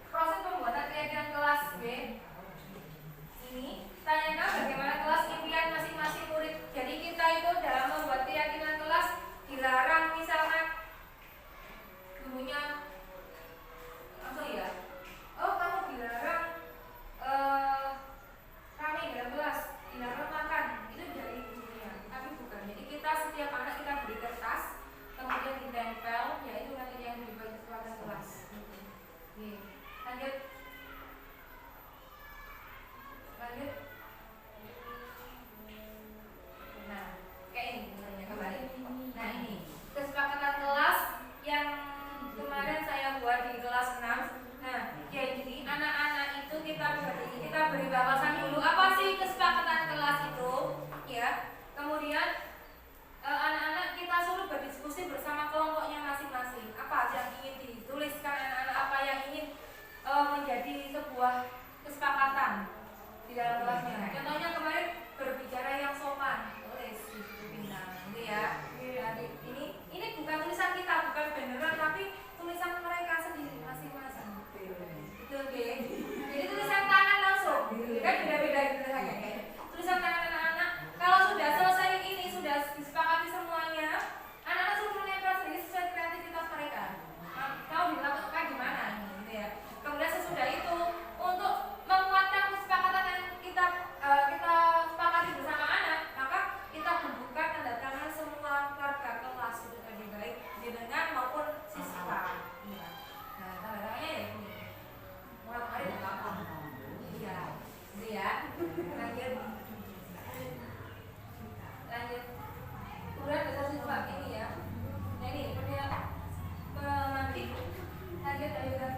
Proses pembuatan keyakinan kelas B ini, tanyakan bagaimana kelas impian masing-masing murid. Jadi kita itu dalam membuat keyakinan kelas dilarang misalkan gurunya apa ya? Oh, kamu dilarang rame dalam kelas, dilarang makan. Itu dari gurunya, tapi bukan. Jadi kita setiap anak kita beri kertas, kemudian ditempel, yaitu nanti yang dibuat kesepakatan kelas. Oke, lanjut. Nah, kayak ini misalnya kembali. Nah, ini kesepakatan kelas yang kemarin saya buat di kelas 6. Nah, jadi anak-anak itu kita beri bahasan dulu apa sih kesepakatan kelas itu, ya. Kemudian anak-anak kita suruh berdiskusi bersama kelompoknya masing-masing. Apa yang ingin dituliskan anak-anak, apa yang ingin menjadi sebuah kesepakatan di dalam kelasnya. Contohnya kemarin berbicara yang sopan, tulis di buku bintang, gitu ya. Jadi ini bukan tulisan kita, bukan beneran, tapi tulisan mereka sendiri masing-masing. Itu oke. Jadi tulisan tangan langsung, kan beda-beda tulisannya. Tulisan tangan anak-anak. Kalau sudah selesai ini, sudah disepakati semuanya, anak-anak suruh menempel sendiri sesuai kreativitas mereka. Mau dilakukan gimana ini, gitu ya. Kemudian sesudah itu untuk menguatkan kesepakatan yang kita sepakati bersama anak, maka kita membuka tanda tangan semua warga kelas itu tadi, baik jenengan maupun siswa. Iya. Nah, tanda tangannya ya ini. Mulai kemarin gampang. Iya. Gitu ya. Lanjut. Kemudian ada siswa ini ya. Nah ini punya pemantik. Lanjut ayo kan.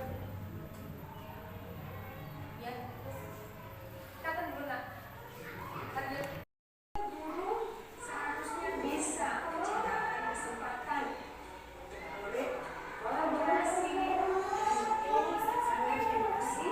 Ya. Kata dulu nak. Lanjut. Guru seharusnya bisa menciptakan kesempatan murid kolaborasi ini sebagai emosi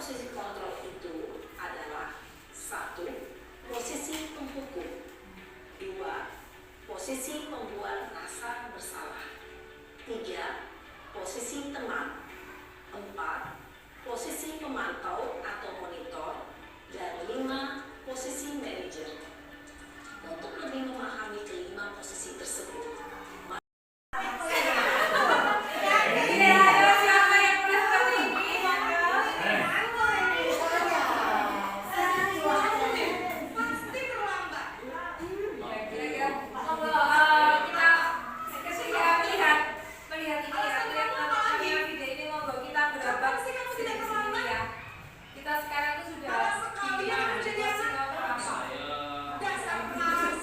posisi kontrol itu adalah 1. Posisi penghukum, 2. Posisi pembuat rasa bersalah, 3. Posisi teman, 4. Posisi pemantau atau monitor, dan 5. Posisi manajer. Untuk lebih memahami kelima posisi tersebut, kita sekarang tuh sudah di mana? Posisi nomor berapa? Dasar kamu.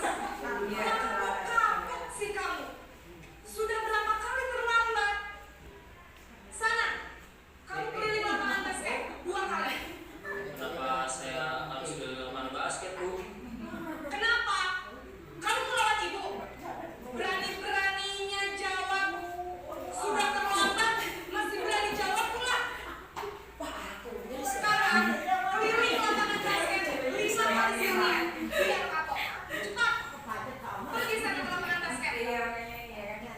Iya. Kamu kapok sih kamu. Sudah berapa kali terlambat? Sana. Kamu keliling lapangan basket 2 kali. Kenapa saya harus ke lapangan basket, Bu? Kenapa? Kamu melawan ibu. Berani-beraninya jawab. Sudah terlambat, masih berani jawab pula. Sekarang, keliling lapangan basket 5 kali sini. Biar kapok. Cepat. Pergi sana ke lapangan basket. Iya, kayaknya iya kan.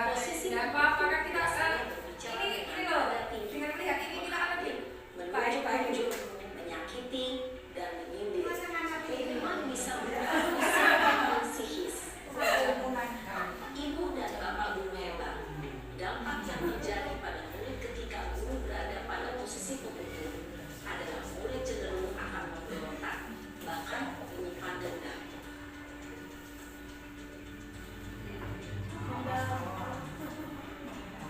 posisi Udah apa-apa kan kita berbicara ini loh, dengan melihat ini kita akan lebih baik-baik. menyakiti dan menyindir. Minuman bisa berpengaruh secara psikis. Ibu dan bapak guru hebat. Dampak yang terjadi pada murid ketika guru berada pada posisi pemukul adalah murid cenderung akan memberontak, bahkan menyimpan dendam.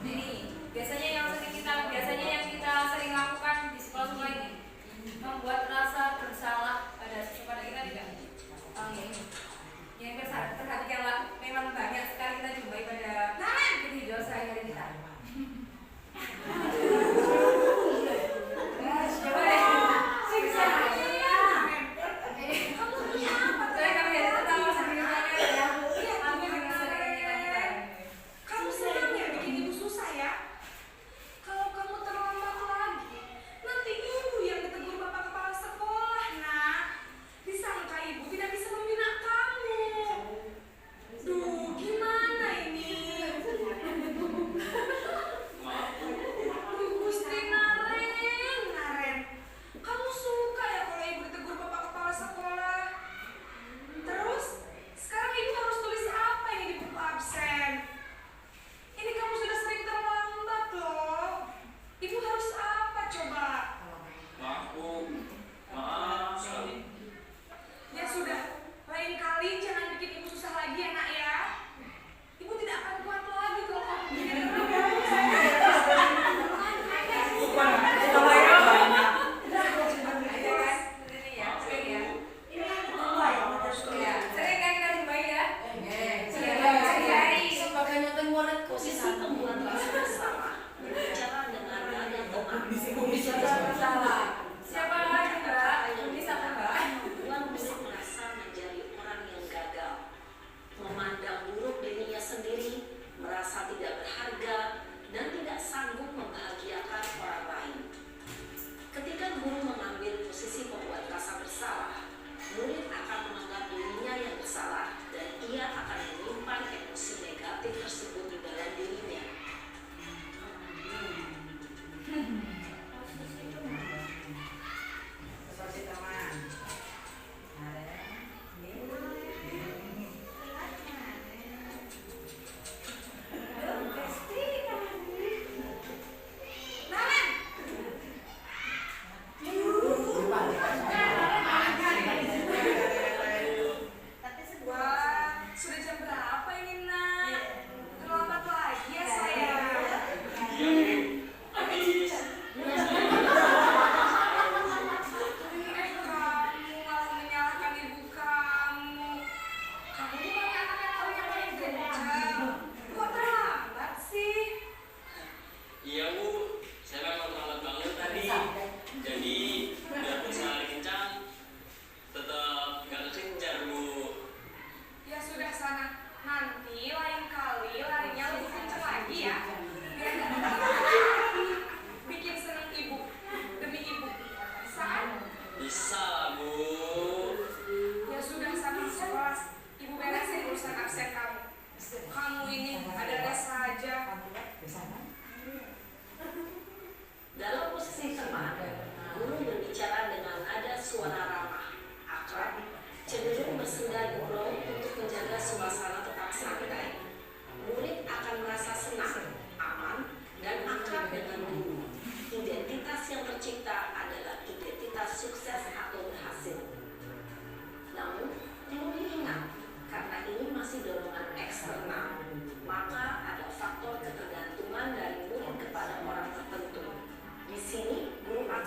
Ini biasanya yang kita sering lakukan di sekolah-sekolah ini membuat rasa bersalah kepada kita tidak? Ini. Yang perhatikanlah, memang banyak sekali kita jumpai pada kehidupan sehari-hari kita. Coba deh. Kamu punya apa? Saya kami ada tertawa sambil nanya ya. Ambil dengan seringnya kita. Kamu senang ya bikin ibu susah ya? Kalau kamu terlambat lagi, nanti ibu yang ditegur bapak kepala sekolah, nak. Disangka ibu tidak bisa membina kamu. Duh, gimana ini? Maaf, Bu. Duh, Gusti Naren. Kamu suka ya kalau ibu ditegur bapak kepala sekolah? Terus, sekarang ibu harus tulis apa ini di buku absen? Ini kamu sudah sering terlambat loh. Ibu harus apa coba? Maaf, Bu. Maaf sekali. Ya sudah, lain kali jangan bikin ibu susah lagi ya nak ya. Ibu tidak akan kuat lagi kalau kamu begini terus. Ayo kan, ini ya, sering ya. Ya, sering kan kita jumpai ya. Sehari-hari. Posisi pembuat rasa bersalah berbicara dengan nada teman. Siapa lagi Mbak? Bisa Mbak? Membuat murid merasa menjadi orang yang gagal, memandang buruk dirinya sendiri, merasa tidak berharga, dan tidak sanggup membahagiakan orang lain. Ketika guru mengambil posisi pembuat rasa bersalah, murid akan menganggap dirinya yang bersalah dan ia akan menyimpan emosi negatif tersebut di dalam dirinya.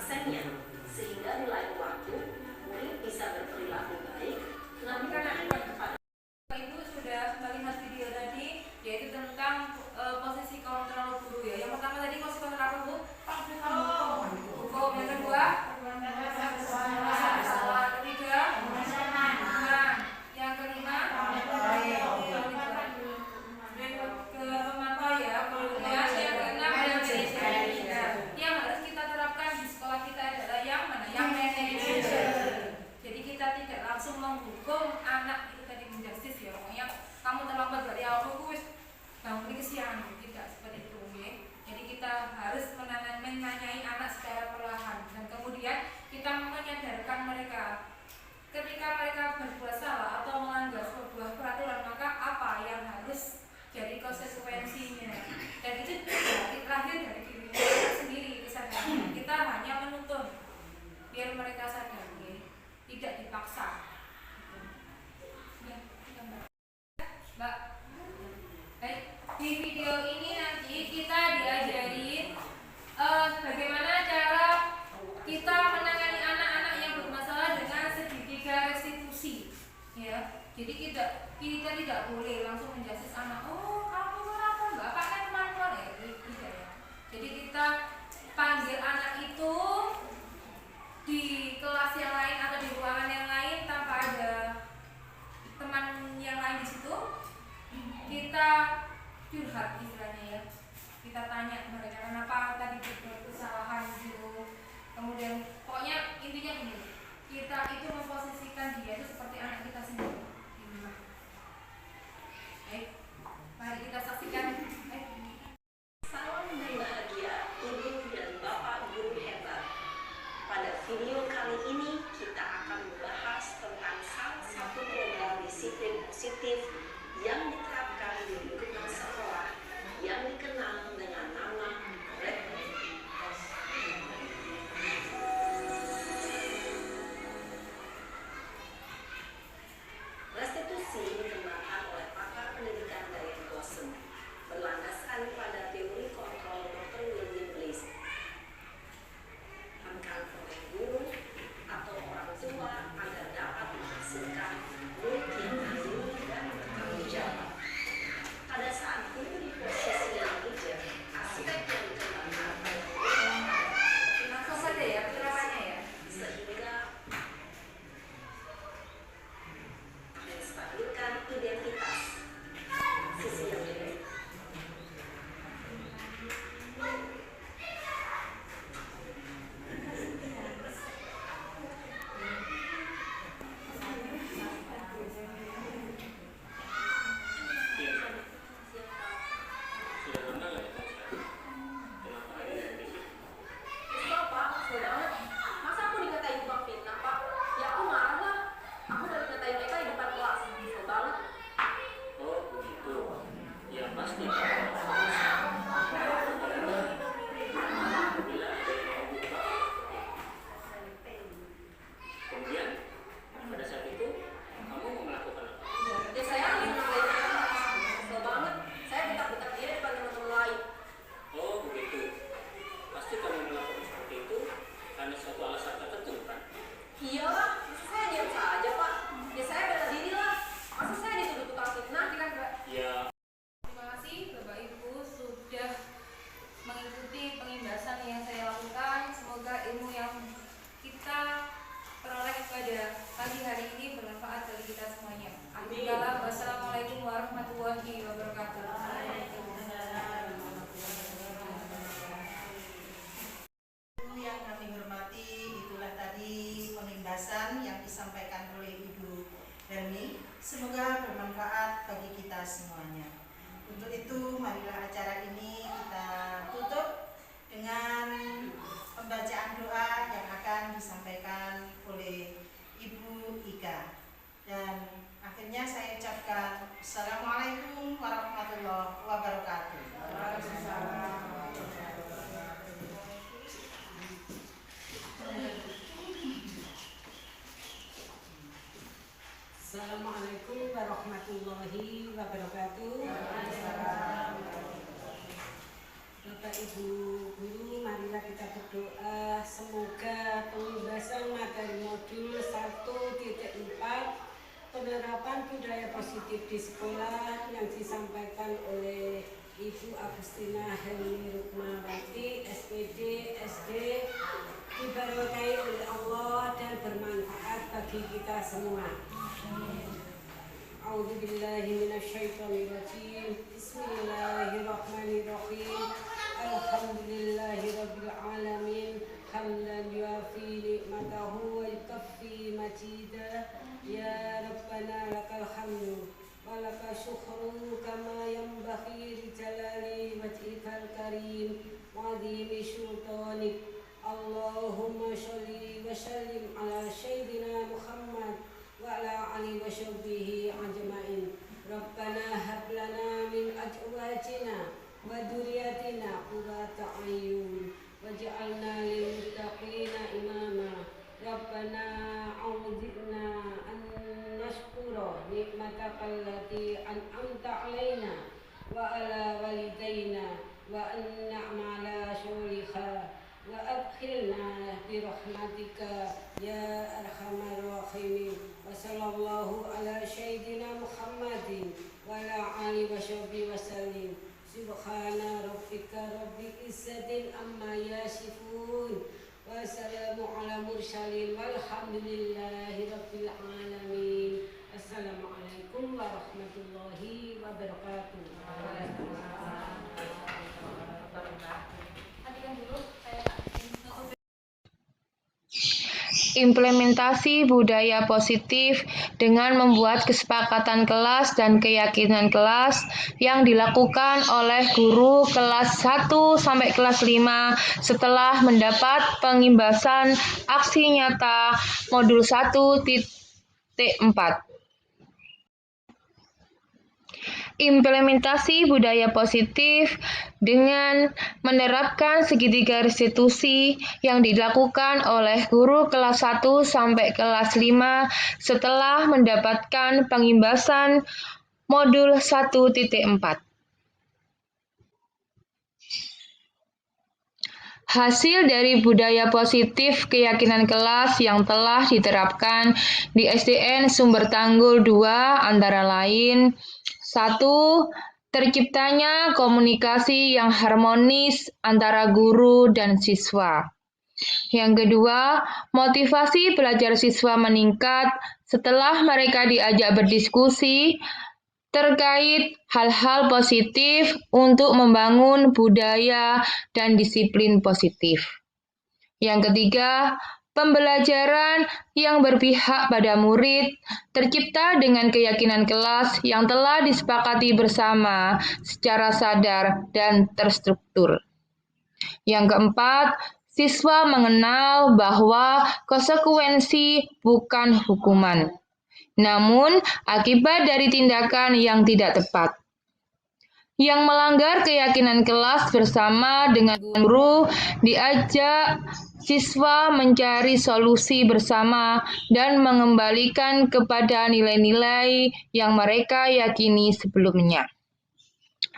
absennya, sehingga di lain waktu murid bisa berperilaku baik, melakukan kepada. Ibu sudah melihat video tadi, yaitu tentang posisi kontrol guru ya. Yang pertama tadi posisi kontrol apa, Bu? Hukum. Yang kedua, kesalahan. Ketiga, kemenangan. Yang kelima, memantau ya. Kemudian yang keenam, manajemen. Yang harus kita terapkan di sekolah kita adalah yang mana? Yang manajemen. Jadi kita tidak langsung menghukum anak itu tadi menjustis ya. Pokoknya kamu terlambat dari awal kuis, bangun ini kesiangan, tidak seperti itu. Okay? Jadi kita harus menanyai anak secara perlahan dan kemudian kita menyadarkan mereka ketika mereka berbuat salah atau melanggar sebuah peraturan, maka apa yang harus jadi konsekuensinya, dan itu lahir dari diri mereka sendiri kesadaran. Kita hanya menuntun biar mereka sadar, okay? Tidak dipaksa. Mbak, baik, di video ini nanti kita diajarin bagaimana cara kita menangani anak-anak yang bermasalah dengan segitiga restitusi, ya. Jadi kita tidak boleh langsung menjudge anak. Oh, kamu kenapa nggak pakai kemampuan ya? Tidak ya. Jadi kita panggil anak itu di kelas yang lain atau di ruangan yang lain tanpa ada teman yang lain di situ. Kita curhat istilahnya ya. Kita tanya mereka kenapa tadi berbuat kesalahan gitu. Kemudian pokoknya intinya ini, kita itu memposisikan dia itu seperti anak kita sendiri. Baik, mari kita saksikan. Salam bahagia Ibu dan Bapak guru hebat. Pada video kali ini kita akan membahas tentang salah satu program disiplin positif yang diterapkan di lingkungan sekolah yang dikenal dengan nama restitusi. Dikembangkan oleh pakar pendidikan Diane Gosem, berlandaskan pada teori kontrol Dr. William Bliss. Akan oleh guru atau orang tua agar dapat menghasilkan murid yang adil dan bertanggung jawab. Pada saat guru di posisi yang bijak, aspek yang dikembangkan oleh guru Langsung saja ya penerapannya ya. sehingga menstabilkan identitas sisi yang baik. Sudah pernah nggak ya kenapa ada yang di sini? Pak, kesel banget. Masa aku dikatain tukang fitnah, Pak? Ya aku marah lah. Aku udah dikatain mereka di depan kelas. Kesel banget. Oh begitu. Ya pasti. Bila ada yang mau buka. Kemudian pada saat itu kamu mau melakukan apa? Ya saya lagi ngerjain kelas. Kesel banget. Saya bentak-bentak dia di depan teman-teman lain. Oh begitu. Pasti kamu melakukan seperti itu karena suatu alasan tertentu kan? Iyalah, masa saya diam saja, Pak? Ya saya bela diri lah. Masa saya dituduh tukang fitnah? Nanti kan Mbak. Ya. Terima kasih Bapak Ibu sudah mengikuti pengimbasan yang saya lakukan. Semoga ilmu yang kita peroleh pada pagi hari ini bermanfaat bagi kita semuanya. Amin. Wassalamualaikum warahmatullahi wabarakatuh. Yang kami hormati, itulah tadi pengimbasan yang disampaikan oleh Ibu Hermi. Semoga bermanfaat bagi kita semuanya. Untuk itu, marilah acara ini kita tutup dengan pembacaan doa yang akan disampaikan oleh Ibu Ika. Dan akhirnya saya ucapkan Assalamualaikum warahmatullahi wabarakatuh. Assalamualaikum warahmatullahi wabarakatuh. Bapak Bapak Ibu Guru, marilah kita berdoa semoga pembebasan materi modul 1.4 penerapan budaya positif di sekolah yang disampaikan oleh Ibu Agustina Helmi Rukmawati, SPD, SD, diberkahi oleh Allah dan bermanfaat bagi kita semua. A'udzubillahi minasyaitonirrajim. Bismillahirrahmanirrahim. Alhamdulillahirabbil alamin. Hamdan yuafi ni'matahu wa yukaffi majidah. Ya Rabbana lakal hamdu wa lakal syukru kama yanbaghi li jalali wajhikal karim wa 'azimi sultanik. Allahumma sholli wa sallim ala sayyidina Muhammad wa ala alihi wa sahbihi ajma'in. Rabbana hab lana min azwajina wa dzurriyyatina qurrata a'yun waj'alna lil muttaqina imama. Rabbana a'udzina an nashkura nikmataka allati an'amta 'alaina wa ala walidayna wa an na'mala sholiha wa adkhilna bi rahmatika ya arhamar rahimin. Wa sallallahu ala sayyidina Muhammadin wa ala alihi wa sahbihi wa sallim. Subhana rabbika rabbil izzatin amma yasifun wa salamun ala mursalin walhamdulillahi rabbil alamin. Assalamualaikum warahmatullahi wabarakatuh. Implementasi budaya positif dengan membuat kesepakatan kelas dan keyakinan kelas yang dilakukan oleh guru kelas 1 sampai kelas 5 setelah mendapat pengimbasan aksi nyata modul 1.4. Implementasi budaya positif dengan menerapkan segitiga restitusi yang dilakukan oleh guru kelas 1 sampai kelas 5 setelah mendapatkan pengimbasan modul 1.4. Hasil dari budaya positif keyakinan kelas yang telah diterapkan di SDN Sumber Tanggul 2 antara lain: 1. Terciptanya komunikasi yang harmonis antara guru dan siswa. Yang kedua, motivasi belajar siswa meningkat setelah mereka diajak berdiskusi terkait hal-hal positif untuk membangun budaya dan disiplin positif. Yang ketiga, pembelajaran yang berpihak pada murid tercipta dengan keyakinan kelas yang telah disepakati bersama secara sadar dan terstruktur. Yang keempat, siswa mengenal bahwa konsekuensi bukan hukuman, namun akibat dari tindakan yang tidak tepat. Yang melanggar keyakinan kelas bersama dengan guru diajak siswa mencari solusi bersama dan mengembalikan kepada nilai-nilai yang mereka yakini sebelumnya.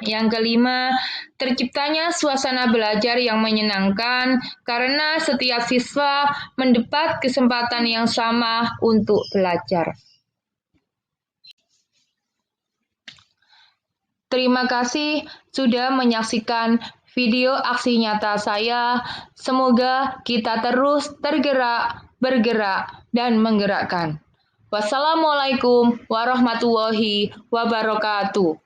Yang kelima, terciptanya suasana belajar yang menyenangkan karena setiap siswa mendapat kesempatan yang sama untuk belajar. Terima kasih sudah menyaksikan video aksi nyata saya. Semoga kita terus tergerak, bergerak, dan menggerakkan. Wassalamualaikum warahmatullahi wabarakatuh.